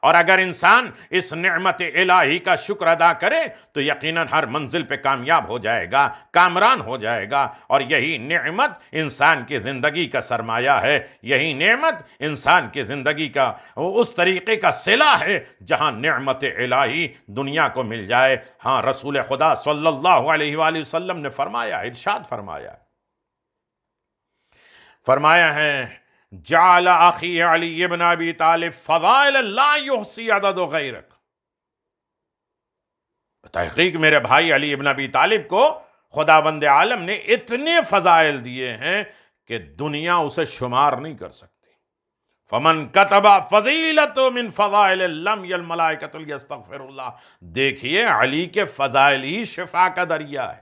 [SPEAKER 2] اور اگر انسان اس نعمت الہی کا شکر ادا کرے تو یقیناً ہر منزل پہ کامیاب ہو جائے گا، کامران ہو جائے گا، اور یہی نعمت انسان کی زندگی کا سرمایہ ہے، یہی نعمت انسان کی زندگی کا اس طریقے کا صلہ ہے جہاں نعمت الہی دنیا کو مل جائے۔ ہاں، رسول خدا صلی اللہ علیہ وآلہ وسلم نے فرمایا، ارشاد فرمایا ہے، جعل اخی علی ابن ابی طالب فضائل لا یحصی عدد غیرک۔ تحقیق میرے بھائی علی ابن ابی طالب کو خداوند عالم نے اتنے فضائل دیے ہیں کہ دنیا اسے شمار نہیں کر سکتی۔ فمن کتب فضیلت من فضائل لم الملائکۃ لیستغفر اللہ۔ دیکھیے، علی کے فضائل ہی شفا کا ذریعہ ہے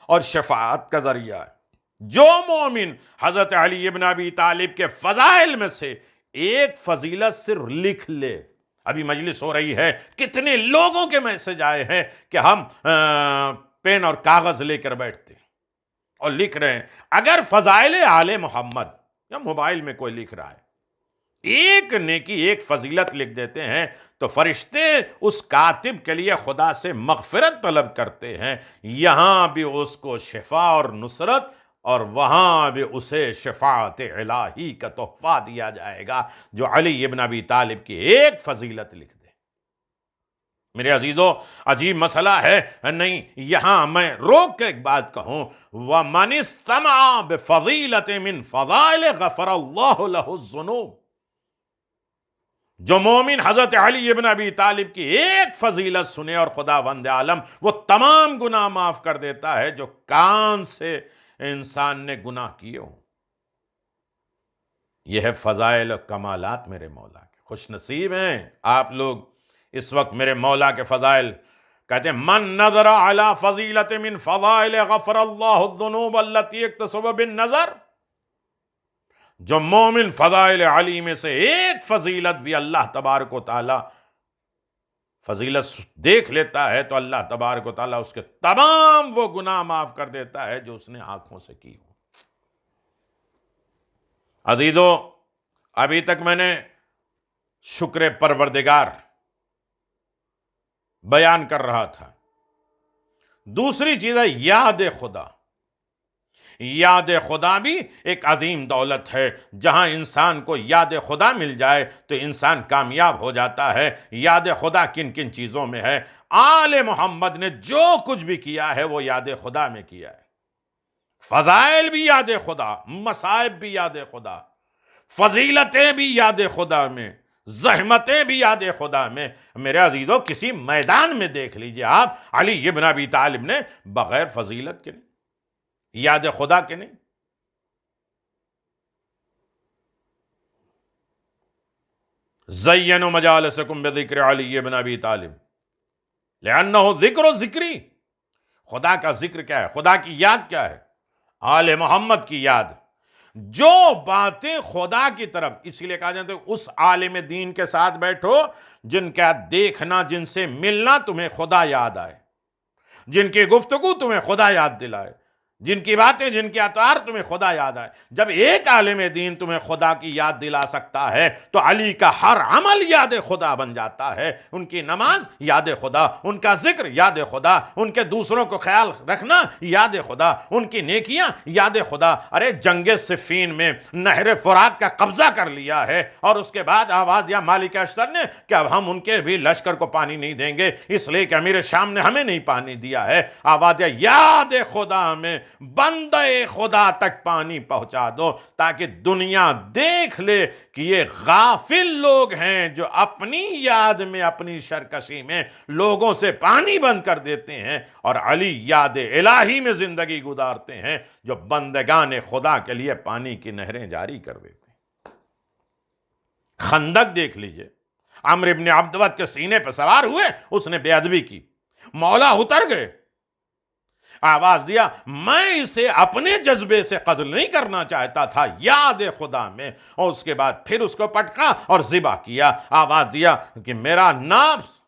[SPEAKER 2] اور شفاعت کا ذریعہ ہے۔ جو مومن حضرت علی ابن ابی طالب کے فضائل میں سے ایک فضیلت صرف لکھ لے، ابھی مجلس ہو رہی ہے، کتنے لوگوں کے میسج آئے ہیں کہ ہم پین اور کاغذ لے کر بیٹھتے ہیں اور لکھ رہے ہیں۔ اگر فضائل آل محمد یا موبائل میں کوئی لکھ رہا ہے، ایک نیکی، ایک فضیلت لکھ دیتے ہیں تو فرشتے اس کاتب کے لیے خدا سے مغفرت طلب کرتے ہیں، یہاں بھی اس کو شفا اور نصرت، اور وہاں بھی اسے شفاعت الہی کا تحفہ دیا جائے گا جو علی ابن ابی طالب کی ایک فضیلت لکھ دے۔ میرے عزیزو، عجیب مسئلہ ہے نہیں؟ یہاں میں روک کے ایک بات کہوں، وَمَنِ اسْتَمَعَ بِفَضِيلَةٍ مِّن فَضَائِلِ غَفَرَ اللَّهُ لَهُ الذُّنُوبَ۔ جو مومن حضرت علی ابن ابی طالب کی ایک فضیلت سنے اور خداوند عالم وہ تمام گناہ معاف کر دیتا ہے جو کان سے انسان نے گناہ کیے ہوں۔ یہ ہے فضائل و کمالات میرے مولا کے۔ خوش نصیب ہیں آپ لوگ اس وقت میرے مولا کے فضائل کہتے ہیں، من نظر علی فضیلت من فضائل غفر اللہ الذنوب التي اکتسب بالنظر۔ جو مومن فضائل علی میں سے ایک فضیلت بھی اللہ تبارک و تعالی فضیلت دیکھ لیتا ہے تو اللہ تبارک و تعالی اس کے تمام وہ گناہ معاف کر دیتا ہے جو اس نے آنکھوں سے کی ہو۔ عزیزو، ابھی تک میں نے شکر پروردگار بیان کر رہا تھا۔ دوسری چیز ہے یاد خدا۔ یاد خدا بھی ایک عظیم دولت ہے۔ جہاں انسان کو یاد خدا مل جائے تو انسان کامیاب ہو جاتا ہے۔ یاد خدا کن کن چیزوں میں ہے؟ آل محمد نے جو کچھ بھی کیا ہے وہ یاد خدا میں کیا ہے۔ فضائل بھی یاد خدا، مصائب بھی یاد خدا، فضیلتیں بھی یاد خدا میں، زحمتیں بھی یاد خدا میں۔ میرے عزیزو، کسی میدان میں دیکھ لیجئے آپ، علی ابن ابی طالب نے بغیر فضیلت کے نہیں، یاد خدا کے نہیں۔ زینوا مجالسکم بذکر علی ابن ابی طالب لأنہ ذکر ذکری۔ خدا کا ذکر کیا ہے؟ خدا کی یاد کیا ہے؟ آل محمد کی یاد۔ جو باتیں خدا کی طرف، اس لیے کہا جاتا ہے اس عالم دین کے ساتھ بیٹھو جن کا دیکھنا، جن سے ملنا تمہیں خدا یاد آئے، جن کی گفتگو تمہیں خدا یاد دلائے، جن کی باتیں، جن کے اطوار تمہیں خدا یاد آئے۔ جب ایک عالم دین تمہیں خدا کی یاد دلا سکتا ہے تو علی کا ہر عمل یاد خدا بن جاتا ہے۔ ان کی نماز یاد خدا، ان کا ذکر یاد خدا، ان کے دوسروں کو خیال رکھنا یاد خدا، ان کی نیکیاں یاد خدا۔ ارے جنگ صفین میں نہر فرات کا قبضہ کر لیا ہے اور اس کے بعد آواز دیا مالک اشتر نے کہ اب ہم ان کے بھی لشکر کو پانی نہیں دیں گے، اس لیے کہ امیر شام نے ہمیں نہیں پانی دیا ہے۔ آواز دیا یاد خدا میں بندہ خدا تک پانی پہنچا دو تاکہ دنیا دیکھ لے کہ یہ غافل لوگ ہیں جو اپنی یاد میں، اپنی سرکشی میں لوگوں سے پانی بند کر دیتے ہیں، اور علی یاد الہی میں زندگی گزارتے ہیں جو بندگان خدا کے لیے پانی کی نہریں جاری کر دیتے ہیں۔ خندق دیکھ لیجئے، عمرو بن عبدود کے سینے پہ سوار ہوئے، اس نے بے ادبی کی، مولا اتر گئے، آواز دیا میں اسے اپنے جذبے سے قتل نہیں کرنا چاہتا تھا، یاد خدا میں، اور اس کے بعد پھر اس کو پٹکا اور ذبح کیا۔ آواز دیا کہ میرا نفس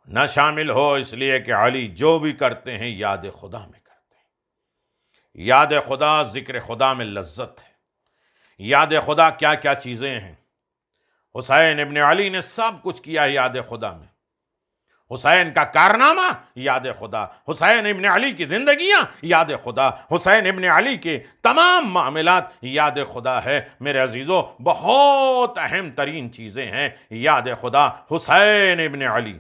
[SPEAKER 2] نہ شامل ہو، اس لیے کہ علی جو بھی کرتے ہیں یاد خدا میں کرتے ہیں۔ یاد خدا، ذکر خدا میں لذت ہے۔ یاد خدا کیا کیا چیزیں ہیں؟ حسین ابن علی نے سب کچھ کیا یاد خدا میں۔ حسین کا کارنامہ یاد خدا، حسین ابن علی کی زندگیاں یاد خدا، حسین ابن علی کے تمام معاملات یاد خدا ہے۔ میرے عزیزو، بہت اہم ترین چیزیں ہیں یاد خدا۔ حسین ابن علی،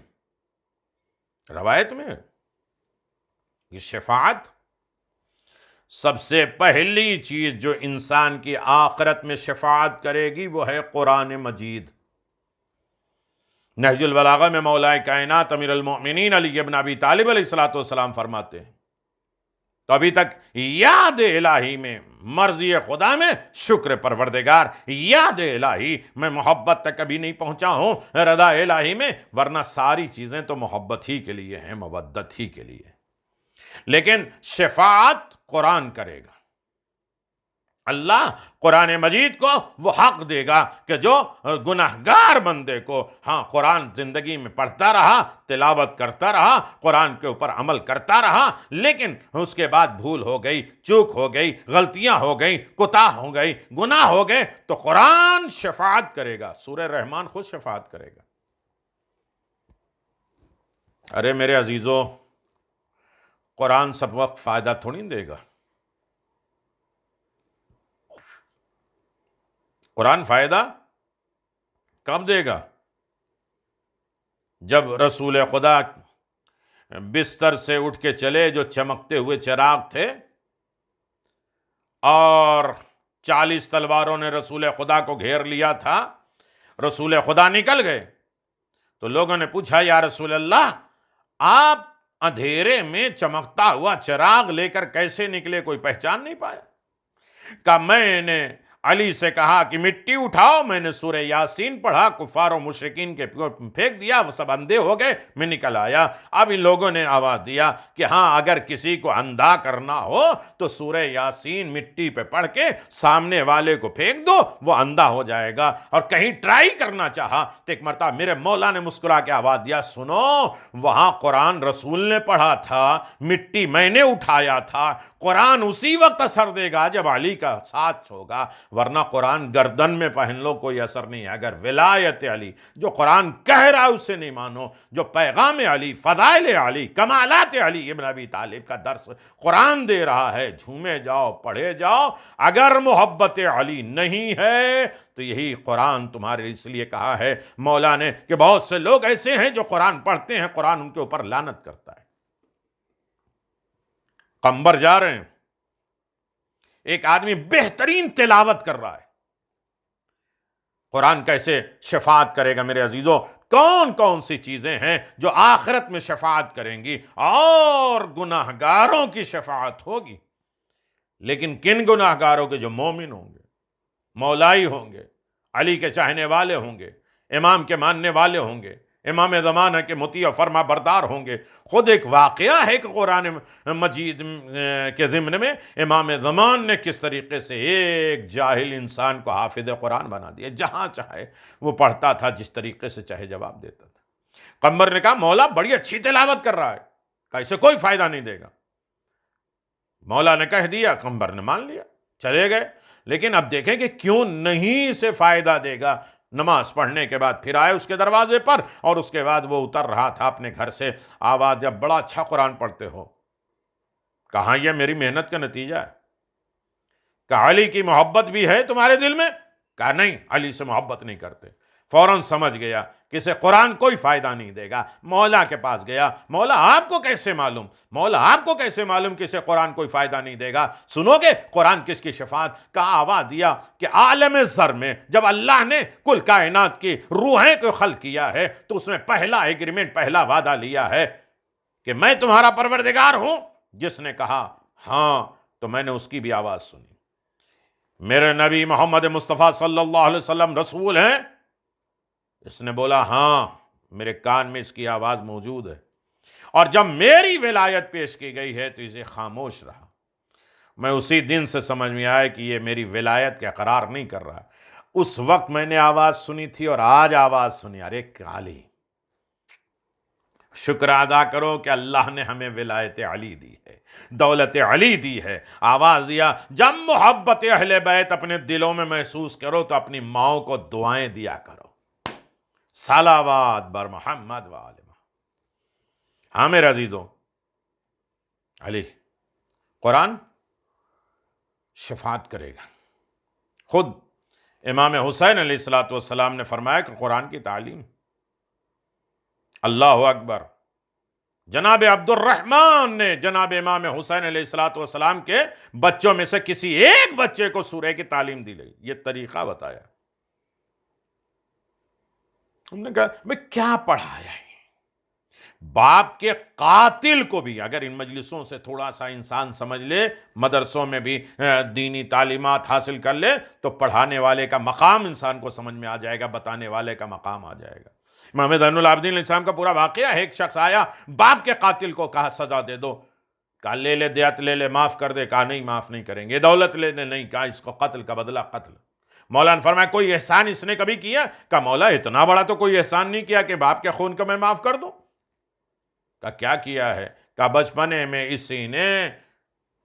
[SPEAKER 2] روایت میں یہ شفاعت، سب سے پہلی چیز جو انسان کی آخرت میں شفاعت کرے گی وہ ہے قرآن مجید۔ نہج البلاغہ میں مولا کائنات امیر المؤمنین علی ابن ابی طالب علیہ السلام فرماتے ہیں تو ابھی تک یاد الہی میں، مرضی خدا میں، شکر پروردگار، یاد الہی میں محبت تک کبھی نہیں پہنچا ہوں، رضا الہی میں، ورنہ ساری چیزیں تو محبت ہی کے لیے ہیں، مودت ہی کے لیے۔ لیکن شفاعت قرآن کرے گا، اللہ قرآن مجید کو وہ حق دے گا کہ جو گناہگار بندے کو، ہاں قرآن زندگی میں پڑھتا رہا، تلاوت کرتا رہا، قرآن کے اوپر عمل کرتا رہا، لیکن اس کے بعد بھول ہو گئی، چوک ہو گئی، غلطیاں ہو گئی، کوتاہ ہو گئی، گناہ ہو گئے، تو قرآن شفاعت کرے گا، سورہ رحمان خود شفاعت کرے گا۔ ارے میرے عزیزو، قرآن سب وقت فائدہ تھوڑی دے گا۔ قرآن فائدہ کب دے گا؟ جب رسول خدا بستر سے اٹھ کے چلے، جو چمکتے ہوئے چراغ تھے، اور 40 تلواروں نے رسول خدا کو گھیر لیا تھا، رسول خدا نکل گئے تو لوگوں نے پوچھا یا رسول اللہ آپ اندھیرے میں چمکتا ہوا چراغ لے کر کیسے نکلے، کوئی پہچان نہیں پایا؟ کہ میں نے علی سے کہا کہ مٹی اٹھاؤ، میں نے سورہ یاسین پڑھا، کفار و مشرکین کے پھینک دیا، وہ سب اندھے ہو گئے، میں نکل آیا۔ اب ان لوگوں نے آواز دیا کہ ہاں اگر کسی کو اندھا کرنا ہو تو سورہ یاسین مٹی پہ پڑھ کے سامنے والے کو پھینک دو، وہ اندھا ہو جائے گا۔ اور کہیں ٹرائی کرنا چاہا تو ایک مرتبہ میرے مولا نے مسکرا کے آواز دیا، سنو وہاں قرآن رسول نے پڑھا تھا، مٹی میں نے اٹھایا تھا، قرآن اسی وقت اثر دے گا جب علی کا ساتھ ہوگا، ورنہ قرآن گردن میں پہن لو کوئی اثر نہیں ہے۔ اگر ولایت علی جو قرآن کہہ رہا ہے اسے نہیں مانو، جو پیغام علی، فضائل علی، کمالات علی ابن ابی طالب کا درس قرآن دے رہا ہے، جھومے جاؤ، پڑھے جاؤ۔ اگر محبت علی نہیں ہے تو یہی قرآن تمہارے اس لیے کہا ہے مولا نے کہ بہت سے لوگ ایسے ہیں جو قرآن پڑھتے ہیں، قرآن ان کے اوپر لعنت کرتا ہے۔ قمبر جا رہے ہیں، ایک آدمی بہترین تلاوت کر رہا ہے، قرآن کیسے شفاعت کرے گا میرے عزیزوں؟ کون کون سی چیزیں ہیں جو آخرت میں شفاعت کریں گی؟ اور گناہگاروں کی شفاعت ہوگی، لیکن کن گناہگاروں کے؟ جو مومن ہوں گے، مولائی ہوں گے، علی کے چاہنے والے ہوں گے، امام کے ماننے والے ہوں گے، امام زمانہ کے مطیع و فرما بردار ہوں گے۔ خود ایک واقعہ ہے کہ قرآن مجید کے ضمن میں امام زمان نے کس طریقے سے ایک جاہل انسان کو حافظ قرآن بنا دیا، جہاں چاہے وہ پڑھتا تھا، جس طریقے سے چاہے جواب دیتا تھا۔ قمبر نے کہا مولا بڑی اچھی تلاوت کر رہا ہے، کہ اسے کوئی فائدہ نہیں دے گا۔ مولا نے کہہ دیا، قمبر نے مان لیا، چلے گئے۔ لیکن اب دیکھیں کہ کیوں نہیں اسے فائدہ دے گا۔ نماز پڑھنے کے بعد پھر آئے اس کے دروازے پر، اور اس کے بعد وہ اتر رہا تھا اپنے گھر سے، آواز جب بڑا اچھا قرآن پڑھتے ہو۔ کہاں یہ میری محنت کا نتیجہ ہے؟ کہ علی کی محبت بھی ہے تمہارے دل میں؟ کہا نہیں، علی سے محبت نہیں کرتے۔ فوراً سمجھ گیا کہ اسے قرآن کوئی فائدہ نہیں دے گا۔ مولا کے پاس گیا، مولا آپ کو کیسے معلوم؟ مولا آپ کو کیسے معلوم کہ اسے قرآن کوئی فائدہ نہیں دے گا؟ سنو گے قرآن کس کی شفاعت کا؟ آواز دیا کہ عالم ذر میں جب اللہ نے کل کائنات کی روحیں کو خلق کیا ہے تو اس میں پہلا ایگریمنٹ، پہلا وعدہ لیا ہے کہ میں تمہارا پروردگار ہوں۔ جس نے کہا ہاں تو میں نے اس کی بھی آواز سنی، میرے نبی محمد مصطفیٰ صلی اللہ علیہ وسلم رسول ہیں؟ اس نے بولا ہاں، میرے کان میں اس کی آواز موجود ہے، اور جب میری ولایت پیش کی گئی ہے تو اسے خاموش رہا۔ میں اسی دن سے سمجھ میں آیا کہ یہ میری ولایت کا اقرار نہیں کر رہا۔ اس وقت میں نے آواز سنی تھی اور آج آواز سنی، ارے علی، شکر ادا کرو کہ اللہ نے ہمیں ولایت علی دی ہے، دولت علی دی ہے۔ آواز دیا جب محبت اہل بیت اپنے دلوں میں محسوس کرو تو اپنی ماؤں کو دعائیں دیا کرو، صلوات بر محمد و آل محمد۔ ہاں میرے عزیزوں، علی قرآن شفاعت کرے گا۔ خود امام حسین علیہ الصلوۃ والسلام نے فرمایا کہ قرآن کی تعلیم، اللہ اکبر، جناب عبد الرحمن نے جناب امام حسین علیہ الصلوۃ والسلام کے بچوں میں سے کسی ایک بچے کو سورہ کی تعلیم دی گئی، یہ طریقہ بتایا۔ ہم نے کہا میں کیا پڑھایا ہے؟ باپ کے قاتل کو بھی اگر ان مجلسوں سے تھوڑا سا انسان سمجھ لے، مدرسوں میں بھی دینی تعلیمات حاصل کر لے تو پڑھانے والے کا مقام انسان کو سمجھ میں آ جائے گا، بتانے والے کا مقام آ جائے گا۔ امام زین العابدین علیہ السلام کا پورا واقعہ ہے، ایک شخص آیا، باپ کے قاتل کو کہا سزا دے دو، کہا لے لے دیت لے لے، معاف کر دے، کہا نہیں معاف نہیں کریں گے، دولت لے لے، نہیں، کہا اس کو قتل کا بدلہ قتل۔ مولا نے فرمایا کوئی احسان اس نے کبھی کیا؟ کہا مولا اتنا بڑا تو کوئی احسان نہیں کیا کہ باپ کے خون کو میں معاف کر دوں۔ کہا کیا کیا ہے؟ کہا بچپنے میں اسی نے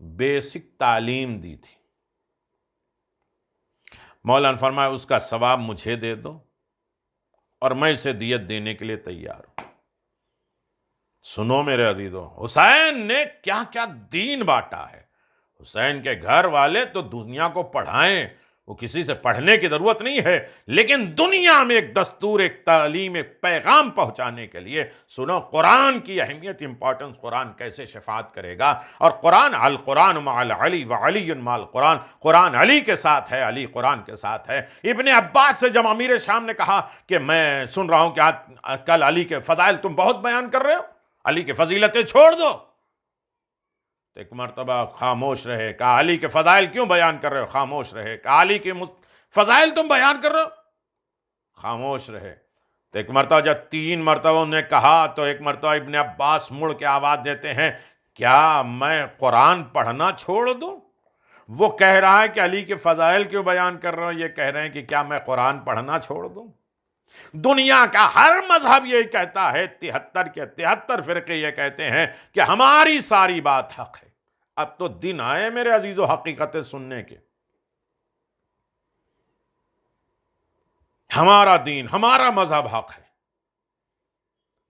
[SPEAKER 2] بیسک تعلیم دی تھی۔ مولا نے فرمایا اس کا ثواب مجھے دے دو اور میں اسے دیت دینے کے لیے تیار ہوں۔ سنو میرے عزیزو، حسین نے کیا کیا دین بانٹا ہے۔ حسین کے گھر والے تو دنیا کو پڑھائیں، وہ کسی سے پڑھنے کی ضرورت نہیں ہے، لیکن دنیا میں ایک دستور، ایک تعلیم، ایک پیغام پہنچانے کے لیے سنو قرآن کی اہمیت، امپورٹنس، قرآن کیسے شفاعت کرے گا۔ اور قرآن، القرآن مع العلی وعلی مع القرآن، قرآن علی کے ساتھ ہے، علی قرآن کے ساتھ ہے۔ ابن عباس سے جب امیر شام نے کہا کہ میں سن رہا ہوں کہ آج کل علی کے فضائل تم بہت بیان کر رہے ہو، علی کی فضیلتیں چھوڑ دو، تو ایک مرتبہ خاموش رہے، کہا علی کے فضائل کیوں بیان کر رہے ہو؟ خاموش رہے، کہا علی کے فضائل تم بیان کر رہے ہو؟ خاموش رہے۔ تو ایک مرتبہ جب 3 مرتبہ انہیں کہا تو ایک مرتبہ ابن عباس مڑ کے آواز دیتے ہیں، کیا میں قرآن پڑھنا چھوڑ دوں؟ وہ کہہ رہا ہے کہ علی کے فضائل کیوں بیان کر رہا ہوں، یہ کہہ رہے ہیں کہ کیا میں قرآن پڑھنا چھوڑ دوں؟ دنیا کا ہر مذہب یہ کہتا ہے، 73 کے 73 فرقے یہ کہتے ہیں کہ ہماری ساری بات حق ہے۔ اب تو دن آئے میرے عزیزو حقیقتیں سننے کے۔ ہمارا دین، ہمارا مذہب حق ہے۔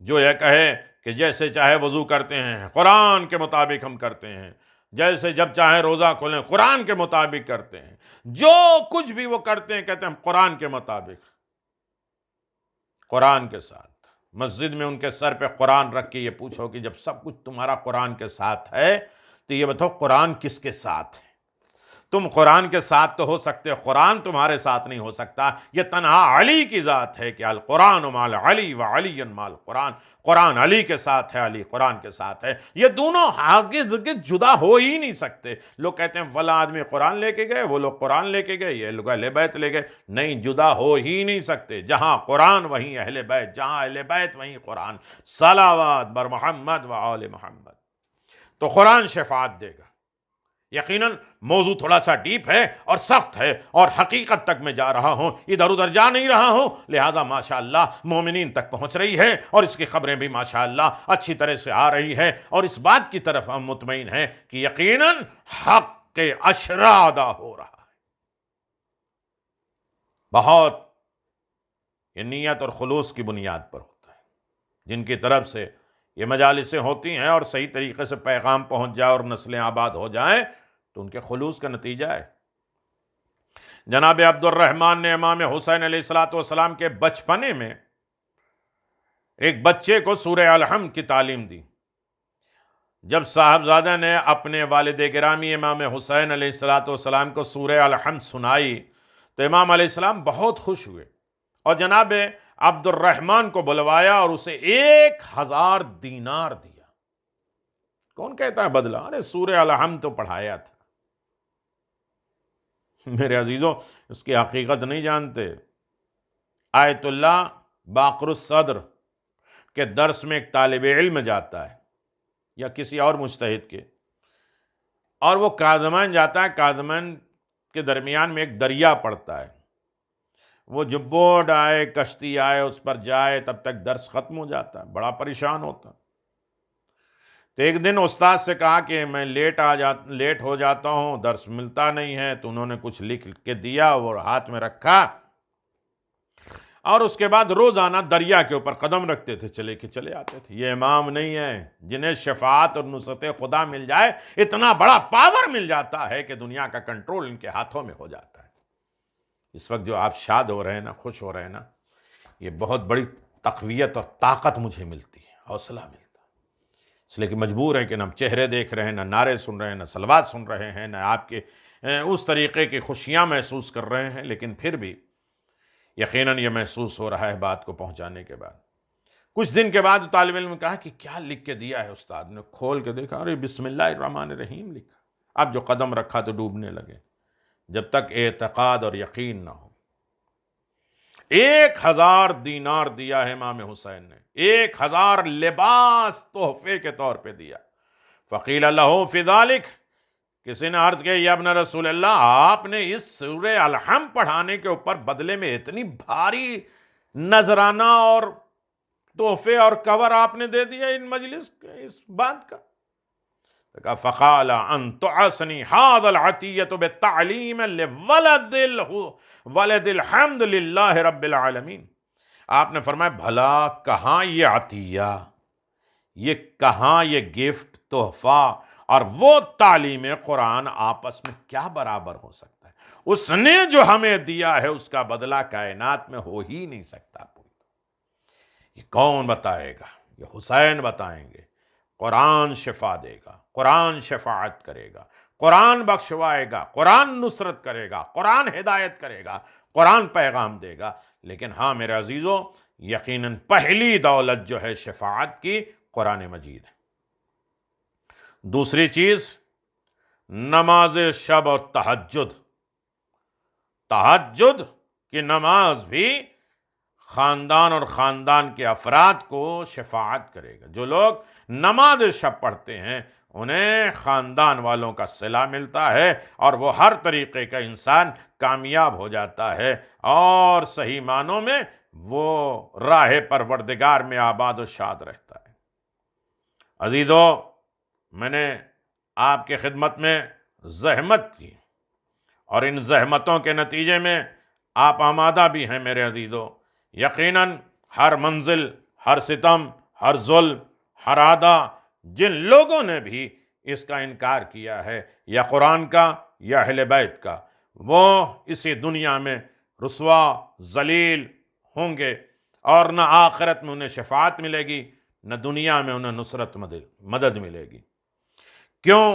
[SPEAKER 2] جو یہ کہے کہ جیسے چاہے وضو کرتے ہیں قرآن کے مطابق ہم کرتے ہیں، جیسے جب چاہے روزہ کھولیں قرآن کے مطابق کرتے ہیں، جو کچھ بھی وہ کرتے ہیں کہتے ہیں ہم قرآن کے مطابق، قرآن کے ساتھ۔ مسجد میں ان کے سر پہ قرآن رکھ کے یہ پوچھو کہ جب سب کچھ تمہارا قرآن کے ساتھ ہے تو یہ بتاؤ قرآن کس کے ساتھ ہے؟ تم قرآن کے ساتھ تو ہو سکتے، قرآن تمہارے ساتھ نہیں ہو سکتا۔ یہ تنہا علی کی ذات ہے کہ القرآن مع العلی وعلی مع القرآن، قرآن علی کے ساتھ ہے، علی قرآن کے ساتھ ہے۔ یہ دونوں آگے جدا ہو ہی نہیں سکتے۔ لوگ کہتے ہیں فلاں آدمی قرآن لے کے گئے، وہ لوگ قرآن لے کے گئے، یہ لوگ اہل بیت لے گئے، نہیں، جدا ہو ہی نہیں سکتے۔ جہاں قرآن وہیں اہل بیت، جہاں اہل بیت وہیں قرآن۔ صلوات بر محمد و آل محمد۔ تو قرآن شفاعت دے گا۔ یقیناً موضوع تھوڑا سا ڈیپ ہے اور سخت ہے، اور حقیقت تک میں جا رہا ہوں، ادھر ادھر جا نہیں رہا ہوں، لہذا ماشاءاللہ مومنین تک پہنچ رہی ہے، اور اس کی خبریں بھی ماشاءاللہ اچھی طرح سے آ رہی ہیں، اور اس بات کی طرف ہم مطمئن ہیں کہ یقیناً حق کے اشرا ادا ہو رہا ہے۔ بہت یہ نیت اور خلوص کی بنیاد پر ہوتا ہے، جن کی طرف سے یہ مجالسیں ہوتی ہیں اور صحیح طریقے سے پیغام پہنچ جائے اور نسلیں آباد ہو جائیں تو ان کے خلوص کا نتیجہ ہے۔ جناب عبد الرحمن نے امام حسین علیہ السلام کے بچپنے میں ایک بچے کو سورہ الحمد کی تعلیم دی۔ جب صاحبزادہ نے اپنے والد گرامی امام حسین علیہ السلام کو سورہ الحمد سنائی تو امام علیہ السلام بہت خوش ہوئے، اور جناب عبد الرحمن کو بلوایا اور اسے 1000 دینار دیا۔ کون کہتا ہے بدلہ؟ ارے سورہ الحمد تو پڑھایا تھا۔ میرے عزیزوں، اس کی حقیقت نہیں جانتے۔ آیت اللہ باقر الصدر کے درس میں ایک طالب علم جاتا ہے یا کسی اور مجتہد کے، اور وہ کاظمین جاتا ہے، کاظمین کے درمیان میں ایک دریا پڑتا ہے، وہ جو بورڈ آئے، کشتی آئے، اس پر جائے تب تک درس ختم ہو جاتا ہے، بڑا پریشان ہوتا ہے۔ تو ایک دن استاد سے کہا کہ میں لیٹ ہو جاتا ہوں، درس ملتا نہیں ہے، تو انہوں نے کچھ لکھ کے دیا، وہ ہاتھ میں رکھا، اور اس کے بعد روزانہ دریا کے اوپر قدم رکھتے تھے، چلے آتے تھے۔ یہ امام نہیں ہے جنہیں شفاعت اور نصرت خدا مل جائے، اتنا بڑا پاور مل جاتا ہے کہ دنیا کا کنٹرول ان کے ہاتھوں میں ہو جاتا ہے۔ اس وقت جو آپ شاد ہو رہے ہیں نا، خوش ہو رہے ہیں نا، یہ بہت بڑی تقویت اور طاقت مجھے ملتی ہے، حوصلہ ملتا ہے، اس لیے کہ مجبور ہے کہ نہ چہرے دیکھ رہے ہیں، نہ نعرے سن رہے ہیں، نہ صلوات سن رہے ہیں، نہ آپ کے اس طریقے کی خوشیاں محسوس کر رہے ہیں، لیکن پھر بھی یقیناً یہ محسوس ہو رہا ہے بات کو پہنچانے کے بعد۔ کچھ دن کے بعد طالب علم نے کہا کہ کیا لکھ کے دیا ہے؟ استاد نے کھول کے دیکھا، ارے بسم اللہ الرحمن الرحیم لکھا۔ اب جو قدم رکھا تو ڈوبنے لگے، جب تک اعتقاد اور یقین نہ ہو۔ 1000 دینار دیا ہے امام حسین نے، 1000 لباس تحفے کے طور پہ دیا۔ فقیل لہ فی ذلک، کسی نے عرض کیا یا ابن رسول اللہ، آپ نے اس سورہ الحمد پڑھانے کے اوپر بدلے میں اتنی بھاری نذرانہ اور تحفے اور کور آپ نے دے دیا ان مجلس کے اس بات کا؟ فقال ان تعسنی هذا العطیۃ بالتعلیم ولد الحمد للہ رب العالمین۔ آپ نے فرمایا بھلا کہاں یہ عطیہ، یہ کہاں یہ گفٹ، تحفہ اور وہ تعلیم قرآن آپس میں کیا برابر ہو سکتا ہے؟ اس نے جو ہمیں دیا ہے اس کا بدلہ کائنات میں ہو ہی نہیں سکتا۔ یہ کون بتائے گا؟ یہ حسین بتائیں گے۔ قرآن شفا دے گا، قرآن شفاعت کرے گا، قرآن بخشوائے گا، قرآن نصرت کرے گا، قرآن ہدایت کرے گا، قرآن پیغام دے گا۔ لیکن ہاں میرے عزیزو، یقیناً پہلی دولت جو ہے شفاعت کی، قرآن مجید ہے۔ دوسری چیز نماز شب اور تہجد۔ تہجد کی نماز بھی خاندان اور خاندان کے افراد کو شفاعت کرے گا۔ جو لوگ نماز شب پڑھتے ہیں انہیں خاندان والوں کا صلہ ملتا ہے، اور وہ ہر طریقے کا انسان کامیاب ہو جاتا ہے، اور صحیح معنوں میں وہ راہ پروردگار میں آباد و شاد رہتا ہے۔ عزیزو، میں نے آپ کی خدمت میں زحمت کی، اور ان زحمتوں کے نتیجے میں آپ آمادہ بھی ہیں میرے عزیزو۔ یقیناً ہر منزل، ہر ستم، ہر ظلم، ہر آدا، جن لوگوں نے بھی اس کا انکار کیا ہے، یا قرآن کا یا اہل بیت کا، وہ اسی دنیا میں رسوا ذلیل ہوں گے، اور نہ آخرت میں انہیں شفاعت ملے گی، نہ دنیا میں انہیں نصرت مدد ملے گی۔ کیوں؟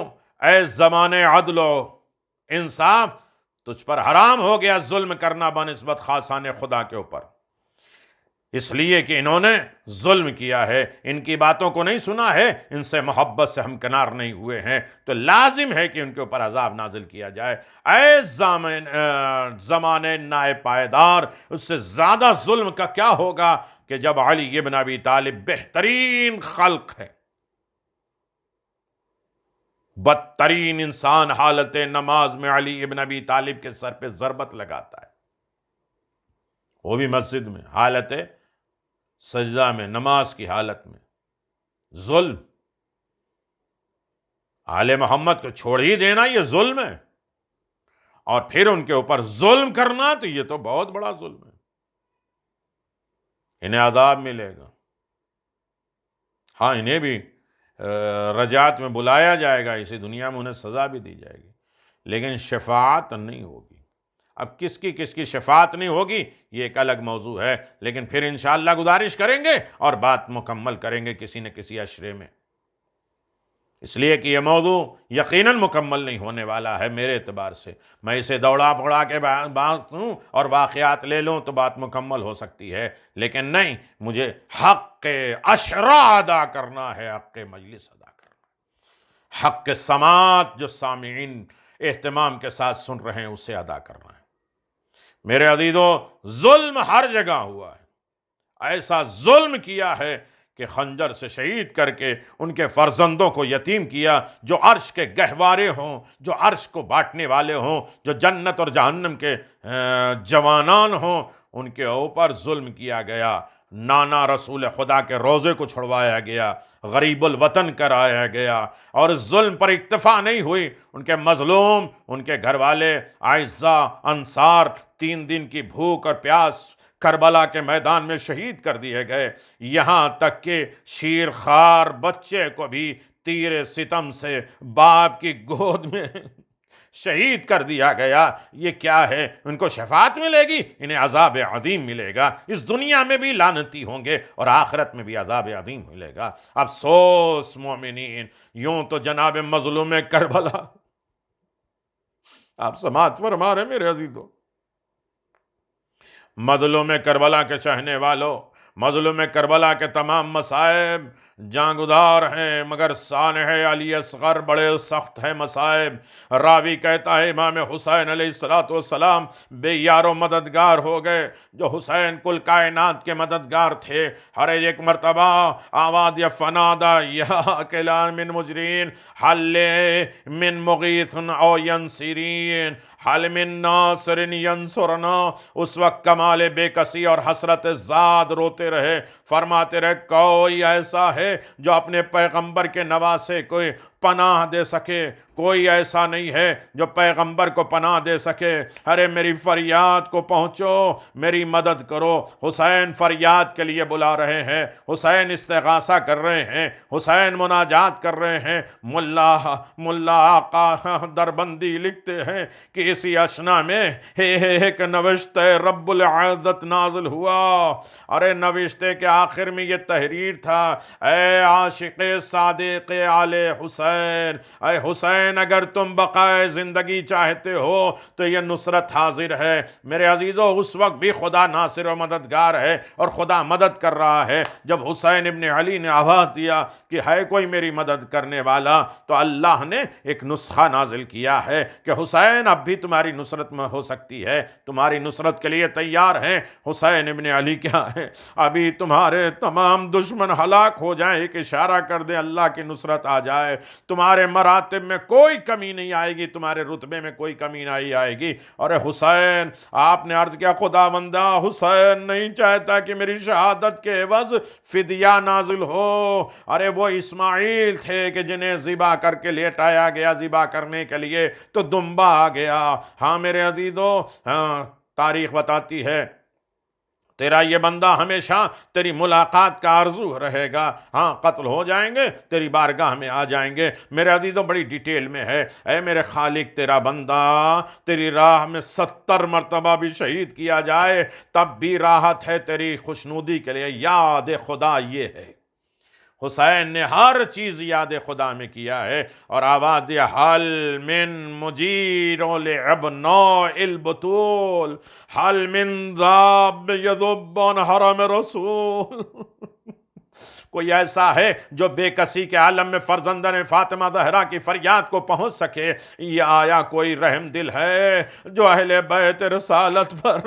[SPEAKER 2] اے زمانے عدل و انصاف، تجھ پر حرام ہو گیا ظلم کرنا بنسبت خاصان خدا کے اوپر، اس لیے کہ انہوں نے ظلم کیا ہے، ان کی باتوں کو نہیں سنا ہے، ان سے محبت سے ہمکنار نہیں ہوئے ہیں، تو لازم ہے کہ ان کے اوپر عذاب نازل کیا جائے۔ اے زمانے نائے پائیدار، اس سے زیادہ ظلم کا کیا ہوگا کہ جب علی ابن ابی طالب بہترین خلق ہے، بدترین انسان حالت نماز میں علی ابن ابی طالب کے سر پہ ضربت لگاتا ہے، وہ بھی مسجد میں، حالت سجدہ میں، نماز کی حالت میں۔ ظلم، آل محمد کو چھوڑ ہی دینا یہ ظلم ہے، اور پھر ان کے اوپر ظلم کرنا تو یہ تو بہت بڑا ظلم ہے۔ انہیں عذاب ملے گا، ہاں انہیں بھی رجعت میں بلایا جائے گا، اسی دنیا میں انہیں سزا بھی دی جائے گی، لیکن شفاعت نہیں ہوگی۔ اب کس کی شفاعت نہیں ہوگی یہ ایک الگ موضوع ہے، لیکن پھر انشاءاللہ گزارش کریں گے اور بات مکمل کریں گے کسی نہ کسی اشرے میں، اس لیے کہ یہ موضوع یقیناً مکمل نہیں ہونے والا ہے میرے اعتبار سے۔ میں اسے دوڑا پھوڑا کے بات ہوں اور واقعات لے لوں تو بات مکمل ہو سکتی ہے، لیکن نہیں، مجھے حق عشرہ ادا کرنا ہے، حق مجلس ادا کرنا ہے، حق سماعت جو سامعین اہتمام کے ساتھ سن رہے ہیں اسے ادا کرنا ہے۔ میرے عزیزو، ظلم ہر جگہ ہوا ہے، ایسا ظلم کیا ہے کہ خنجر سے شہید کر کے ان کے فرزندوں کو یتیم کیا، جو عرش کے گہوارے ہوں، جو عرش کو بانٹنے والے ہوں، جو جنت اور جہنم کے جوانان ہوں، ان کے اوپر ظلم کیا گیا۔ نانا رسول خدا کے روزے کو چھڑوایا گیا، غریب الوطن کرایا گیا، اور اس ظلم پر اکتفا نہیں ہوئی، ان کے مظلوم، ان کے گھر والے اعزاء انصار 3 دن کی بھوک اور پیاس کربلا کے میدان میں شہید کر دیے گئے، یہاں تک کہ شیر خوار بچے کو بھی تیر ستم سے باپ کی گود میں شہید کر دیا گیا۔ یہ کیا ہے؟ ان کو شفاعت ملے گی، انہیں عذاب عظیم ملے گا، اس دنیا میں بھی لعنتی ہوں گے اور آخرت میں بھی عذاب عظیم ملے گا۔ افسوس مومنین، یوں تو جناب مظلوم کربلا، آپ سماعت فرما رہے میرے عزیزو، مظلوم کربلا کے چاہنے والوں، مظلوم کربلا کے تمام مصائب جانگدار ہیں، مگر سانح علی اصغر بڑے سخت ہے مصائب۔ راوی کہتا ہے امام حسین علیہ السلام بے یار و مددگار ہو گئے، جو حسین کل کائنات کے مددگار تھے۔ ہر ایک مرتبہ آواز یا فنادا یا کلا من مجرین حل من مغیث او ینصرین حل من ناصر ینصرنا، اس وقت کمال بے کسی اور حسرت ذات روتے رہے، فرماتے رہے کوئی ایسا ہے ہے جو اپنے پیغمبر کے نواسے کوئی پناہ دے سکے؟ کوئی ایسا نہیں ہے جو پیغمبر کو پناہ دے سکے۔ ارے میری فریاد کو پہنچو، میری مدد کرو۔ حسین فریاد کے لیے بلا رہے ہیں، حسین استغاثہ کر رہے ہیں، حسین مناجات کر رہے ہیں۔ ملا آقا دربندی لکھتے ہیں کہ اسی اشنا میں ایک نوشتہ رب العزت نازل ہوا۔ ارے نوشتے کے آخر میں یہ تحریر تھا: اے عاشق صادق آل حسین، اے حسین اگر تم بقائے زندگی چاہتے ہو تو یہ نصرت حاضر ہے۔ میرے عزیزو، اس وقت بھی خدا ناصر و مددگار ہے اور خدا مدد کر رہا ہے۔ جب حسین ابن علی نے آواز دیا کہ ہے کوئی میری مدد کرنے والا، تو اللہ نے ایک نسخہ نازل کیا ہے کہ حسین اب بھی تمہاری نصرت میں ہو سکتی ہے، تمہاری نصرت کے لیے تیار ہیں۔ حسین ابن علی کیا ہے؟ ابھی تمہارے تمام دشمن ہلاک ہو جائیں، ایک اشارہ کر دیں اللہ کی نصرت آ جائے۔ تمہارے مراتب میں کوئی کمی نہیں آئے گی، تمہارے رتبے میں کوئی کمی نہیں آئے گی۔ اور حسین، آپ نے عرض کیا خداوندا حسین نہیں چاہتا کہ میری شہادت کے عوض فدیہ نازل ہو۔ ارے وہ اسماعیل تھے کہ جنہیں ذبح کر کے لیٹایا گیا ذبح کرنے کے لیے، تو دمبا آ گیا۔ ہاں میرے عزیزو، تاریخ بتاتی ہے تیرا یہ بندہ ہمیشہ تیری ملاقات کا آرزو رہے گا۔ ہاں قتل ہو جائیں گے، تیری بارگاہ میں آ جائیں گے۔ میرے عزیزوں، بڑی ڈیٹیل میں ہے۔ اے میرے خالق، تیرا بندہ تیری راہ میں 70 مرتبہ بھی شہید کیا جائے تب بھی راحت ہے تیری خوشنودی کے لیے۔ یاد خدا یہ ہے۔ حسین نے ہر چیز یاد خدا میں کیا ہے اور آواز دیا: حل من مجیر لابناء البطول، حل من ذاب یذب عن حرم رسول۔ کوئی ایسا ہے جو بے کسی کے عالم میں فرزندن فاطمہ زہرا کی فریاد کو پہنچ سکے؟ یا آیا کوئی رحم دل ہے جو اہل بیت رسالت پر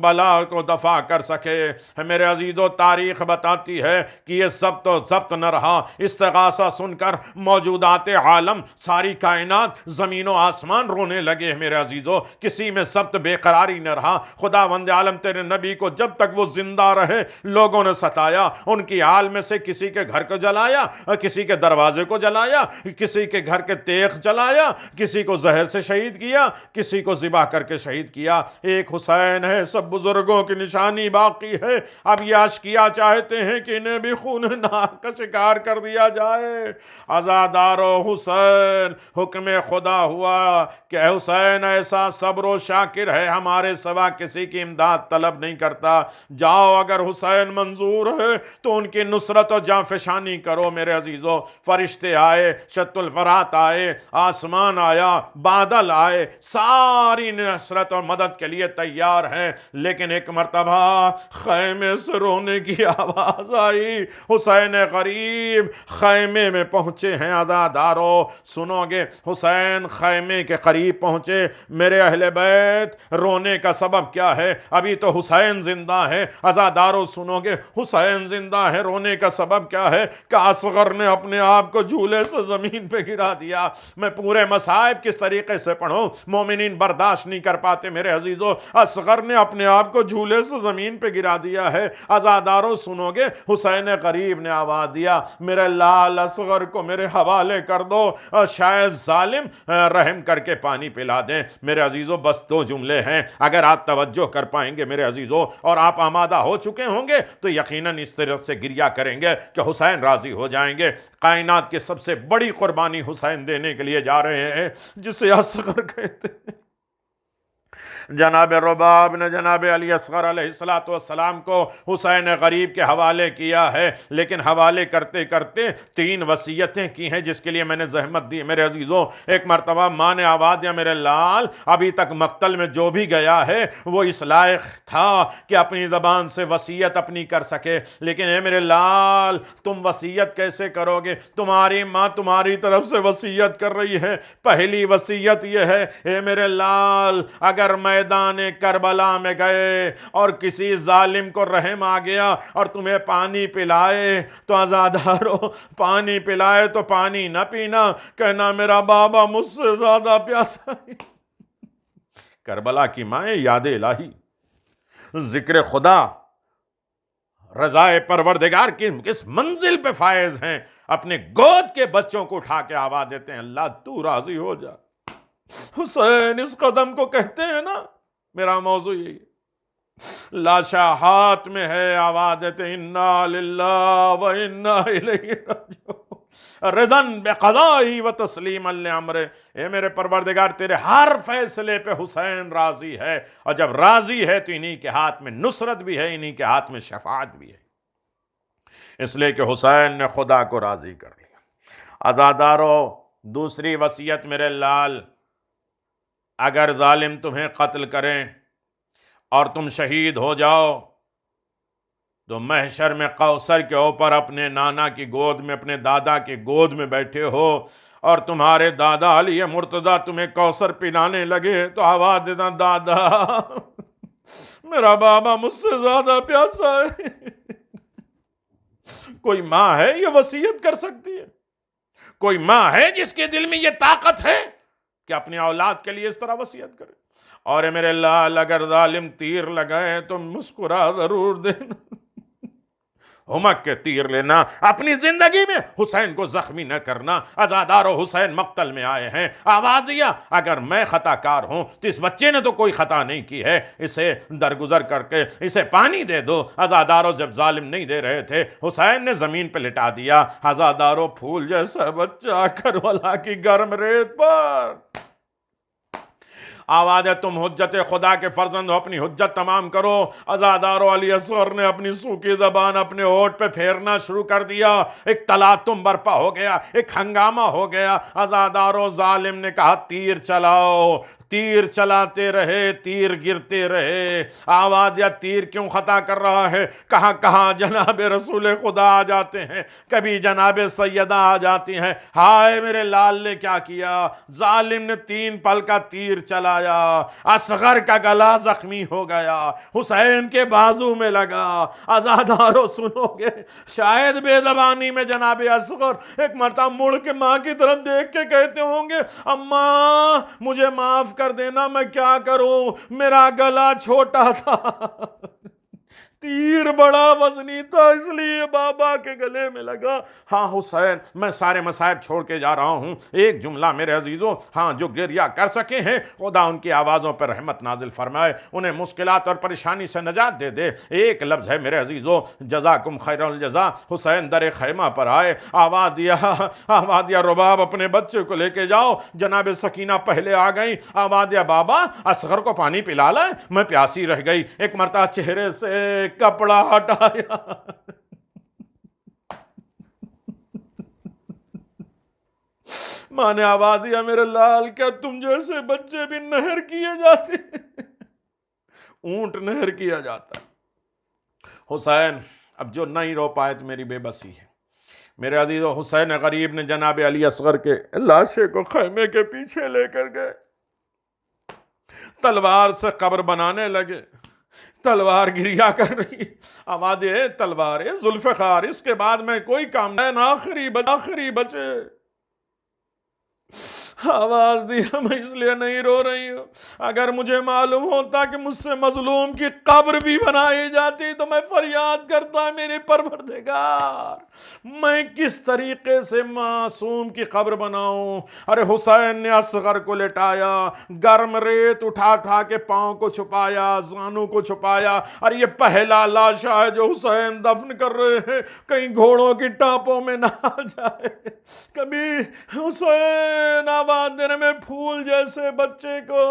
[SPEAKER 2] بلا کو دفع کر سکے؟ میرے عزیزو، تاریخ بتاتی ہے کہ یہ ضبط و ضبط نہ رہا۔ استغاثہ سن کر موجودات عالم، ساری کائنات، زمین و آسمان رونے لگے۔ میرے عزیزو، کسی میں ضبط بے قراری نہ رہا۔ خداوند عالم تیرے نبی کو جب تک وہ زندہ رہے لوگوں نے ستایا، ان کی آل میں سے کسی کے گھر کو جلایا، کسی کے دروازے کو جلایا، کسی کے گھر کے تیغ جلایا، کسی کو زہر سے شہید کیا، کسی کو ذبح کر کے شہید کیا۔ ایک حسین ہے، سب بزرگوں کی نشانی باقی ہے۔ اب یہ اشقیا چاہتے ہیں کہ انہیں بھی خون ناک کا شکار کر دیا جائے۔ عزادارو حسین، حکم خدا ہوا کہ اے حسین ایسا صبر و شاکر ہے، ہمارے سوا کسی کی امداد طلب نہیں کرتا۔ جاؤ، اگر حسین منظور ہے تو ان کی نصرت و جانفشانی کرو۔ میرے عزیزو، فرشتے آئے، شط الفرات آئے، آسمان آیا، بادل آئے، ساری نصرت اور مدد کے لیے تیار ہیں۔ لیکن ایک مرتبہ خیمے سے رونے کی آواز آئی۔ حسین غریب خیمے میں پہنچے ہیں۔ عزادارو سنو گے، حسین خیمے کے قریب پہنچے۔ میرے اہل بیت، رونے کا سبب کیا ہے؟ ابھی تو حسین زندہ ہے۔ عزادارو سنو گے، حسین زندہ ہے، رونے کا سبب کیا ہے؟ کہ اصغر نے اپنے آپ کو جھولے سے زمین پہ گرا دیا۔ میں پورے مصائب کس طریقے سے پڑھوں، مومنین برداشت نہیں کر پاتے۔ میرے عزیزو، اصغر نے اپنے آپ کو جھولے سے زمین پہ گرا دیا ہے۔ عزادارو سنو گے، حسین غریب نے آواز دیا: میرے لال اصغر کو میرے حوالے کر دو، شاید ظالم رحم کر کے پانی پلا دیں۔ میرے عزیزو، بس 2 جملے ہیں، اگر آپ توجہ کر پائیں گے میرے عزیزو، اور آپ آمادہ ہو چکے ہوں گے تو یقیناً اس طرح سے گریا کریں گے کہ حسین راضی ہو جائیں گے۔ کائنات کی سب سے بڑی قربانی حسین دینے کے لیے جا رہے ہیں، جسے اصغر کہتے ہیں۔ جناب رباب نے جناب علی اصغر علیہ السلام کو حسین غریب کے حوالے کیا ہے، لیکن حوالے کرتے کرتے 3 وصیتیں کی ہیں جس کے لیے میں نے زحمت دی۔ میرے عزیزوں، ایک مرتبہ ماں نے آواز دیا: میرے لال، ابھی تک مقتل میں جو بھی گیا ہے وہ اس لائق تھا کہ اپنی زبان سے وصیت اپنی کر سکے، لیکن اے میرے لال، تم وصیت کیسے کرو گے؟ تمہاری ماں تمہاری طرف سے وصیت کر رہی ہے۔ پہلی وصیت یہ ہے: اے میرے لال، اگر میدان کربلا میں گئے اور کسی ظالم کو رحم آ گیا اور تمہیں پانی پلائے تو عزادارو، پانی پلائے تو پانی نہ پینا، کہنا میرا بابا مجھ سے زیادہ پیاسا ہے۔ کربلا کی مائیں، یاد الہی، ذکر خدا، رضائے پروردگار کی کس منزل پہ فائز ہیں، اپنے گود کے بچوں کو اٹھا کے آواز دیتے ہیں اللہ تو راضی ہو جا۔ حسین اس قدم کو کہتے ہیں نا، میرا موضوع یہی ہے، لاشا ہاتھ میں ہے، آواز دیتے ہیں انا للہ و انا الیہ راجعون، رضن بقضائی و تسلیما لامرہ، اے میرے پروردگار تیرے ہر فیصلے پہ حسین راضی ہے، اور جب راضی ہے تو انہی کے ہاتھ میں نصرت بھی ہے، انہی کے ہاتھ میں شفاعت بھی ہے۔ اس لیے کہ حسین نے خدا کو راضی کر لیا۔ عزادارو، دوسری وصیت میرے لال، اگر ظالم تمہیں قتل کریں اور تم شہید ہو جاؤ تو محشر میں کوثر کے اوپر اپنے نانا کی گود میں، اپنے دادا کی گود میں بیٹھے ہو، اور تمہارے دادا علی مرتضیٰ تمہیں کوثر پلانے لگے تو آواز دینا دادا میرا بابا مجھ سے زیادہ پیاسا ہے۔ کوئی ماں ہے یہ وصیت کر سکتی ہے؟ کوئی ماں ہے جس کے دل میں یہ طاقت ہے کہ اپنی اولاد کے لیے اس طرح وصیت کرے؟ اور اے میرے لال، اگر ظالم تیر لگائے تو مسکرا ضرور دینا، ہمک کے تیر لینا، اپنی زندگی میں حسین کو زخمی نہ کرنا۔ عزادارو، حسین مقتل میں آئے ہیں، آواز دیا اگر میں خطا کار ہوں تو اس بچے نے تو کوئی خطا نہیں کی ہے، اسے درگزر کر کے اسے پانی دے دو۔ عزادارو، جب ظالم نہیں دے رہے تھے حسین نے زمین پہ لٹا دیا۔ عزادارو، پھول جیسا بچہ کربلا کی گرم ریت پر، آواز ہے تم حجت خدا کے فرزند ہو، اپنی حجت تمام کرو۔ عزادارو، علی اصغر نے اپنی سوکھی زبان اپنے ہونٹ پہ پھیرنا شروع کر دیا، ایک تلاطم برپا ہو گیا، ایک ہنگامہ ہو گیا۔ عزادارو، ظالم نے کہا تیر چلاؤ، تیر چلاتے رہے، تیر گرتے رہے۔ آواز یا تیر کیوں خطا کر رہا ہے؟ کہاں کہاں جناب رسول خدا آ جاتے ہیں، کبھی جناب سیدہ آ جاتی ہیں۔ ہائے میرے لال نے کیا کیا؟ ظالم نے 3 پل کا تیر چلایا، اصغر کا گلا زخمی ہو گیا، حسین کے بازو میں لگا۔ عزادارو سنو گے، شاید بے زبانی میں جناب اصغر ایک مرتبہ مڑ کے ماں کی طرف دیکھ کے کہتے ہوں گے اماں مجھے معاف کر دینا، میں کیا کروں، میرا گلا چھوٹا تھا، تیر بڑا وزنی تھا اس لیے بابا کے گلے میں لگا۔ ہاں حسین، میں سارے مصائب چھوڑ کے جا رہا ہوں، ایک جملہ میرے عزیزوں، ہاں جو گریہ کر سکے ہیں خدا ان کی آوازوں پر رحمت نازل فرمائے، انہیں مشکلات اور پریشانی سے نجات دے دے۔ ایک لفظ ہے میرے عزیزوں، جزاکم خیر الجزا۔ حسین در خیمہ پر آئے، آواز دیا رباب اپنے بچے کو لے کے جاؤ۔ جناب سکینہ پہلے آ گئیں، آواز دیا بابا اصغر کو پانی پلا لائیں، میں پیاسی رہ گئی۔ ایک مرتبہ چہرے سے کپڑا ہٹایا، ماں نے آواز دیا میرے لال کیا تم جیسے بچے بھی نہر کیے جاتے ہیں؟ اونٹ نہر کیا جاتا ہے۔ حسین اب جو نہیں رو پائے تو میری بے بسی ہے میرے عزیزو۔ حسین غریب نے جناب علی اصغر کے لاشے کو خیمے کے پیچھے لے کر گئے، تلوار سے قبر بنانے لگے، تلوار گریا کر رہی، آواز ہے تلوار ذوالفقار، اس کے بعد میں کوئی کام نہیں، آخری بچے۔ آواز دیا میں اس لیے نہیں رو رہی ہوں، اگر مجھے معلوم ہوتا کہ مجھ سے مظلوم کی قبر بھی بنائی جاتی تو میں فریاد کرتا میرے پروردگار میں کس طریقے سے معصوم کی قبر بناؤں۔ ارے حسین نے اصغر کو لٹایا، گرم ریت اٹھا کے پاؤں کو چھپایا، زانوں کو چھپایا، اور یہ پہلا لاشا ہے جو حسین دفن کر رہے ہیں، کہیں گھوڑوں کی ٹاپوں میں نہ آ جائے۔ کبھی حسین آواز دینے میں پھول جیسے بچے کو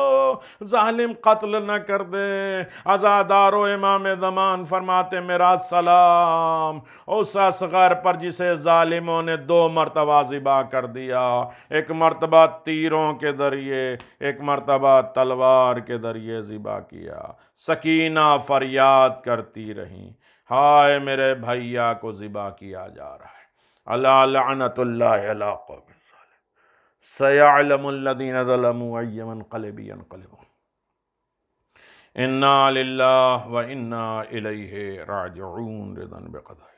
[SPEAKER 2] ظالم قتل نہ کر دے۔ عزادارو، امام زمان فرماتے میرا سلام اس اصغر پر جسے ظالموں نے 2 مرتبہ ذبح کر دیا، ایک مرتبہ تیروں کے ذریعے، ایک مرتبہ تلوار کے ذریعے ذبح کیا۔ سکینہ فریاد کرتی رہیں، ہائے میرے بھیا کو ذبح کیا جا رہا ہے۔ الا لعنت اللہ علی قوم سیعلم الذین ظلموا ای منقلب ینقلبون۔ انا للہ و انا الیہ راجعون، رضا بقضاء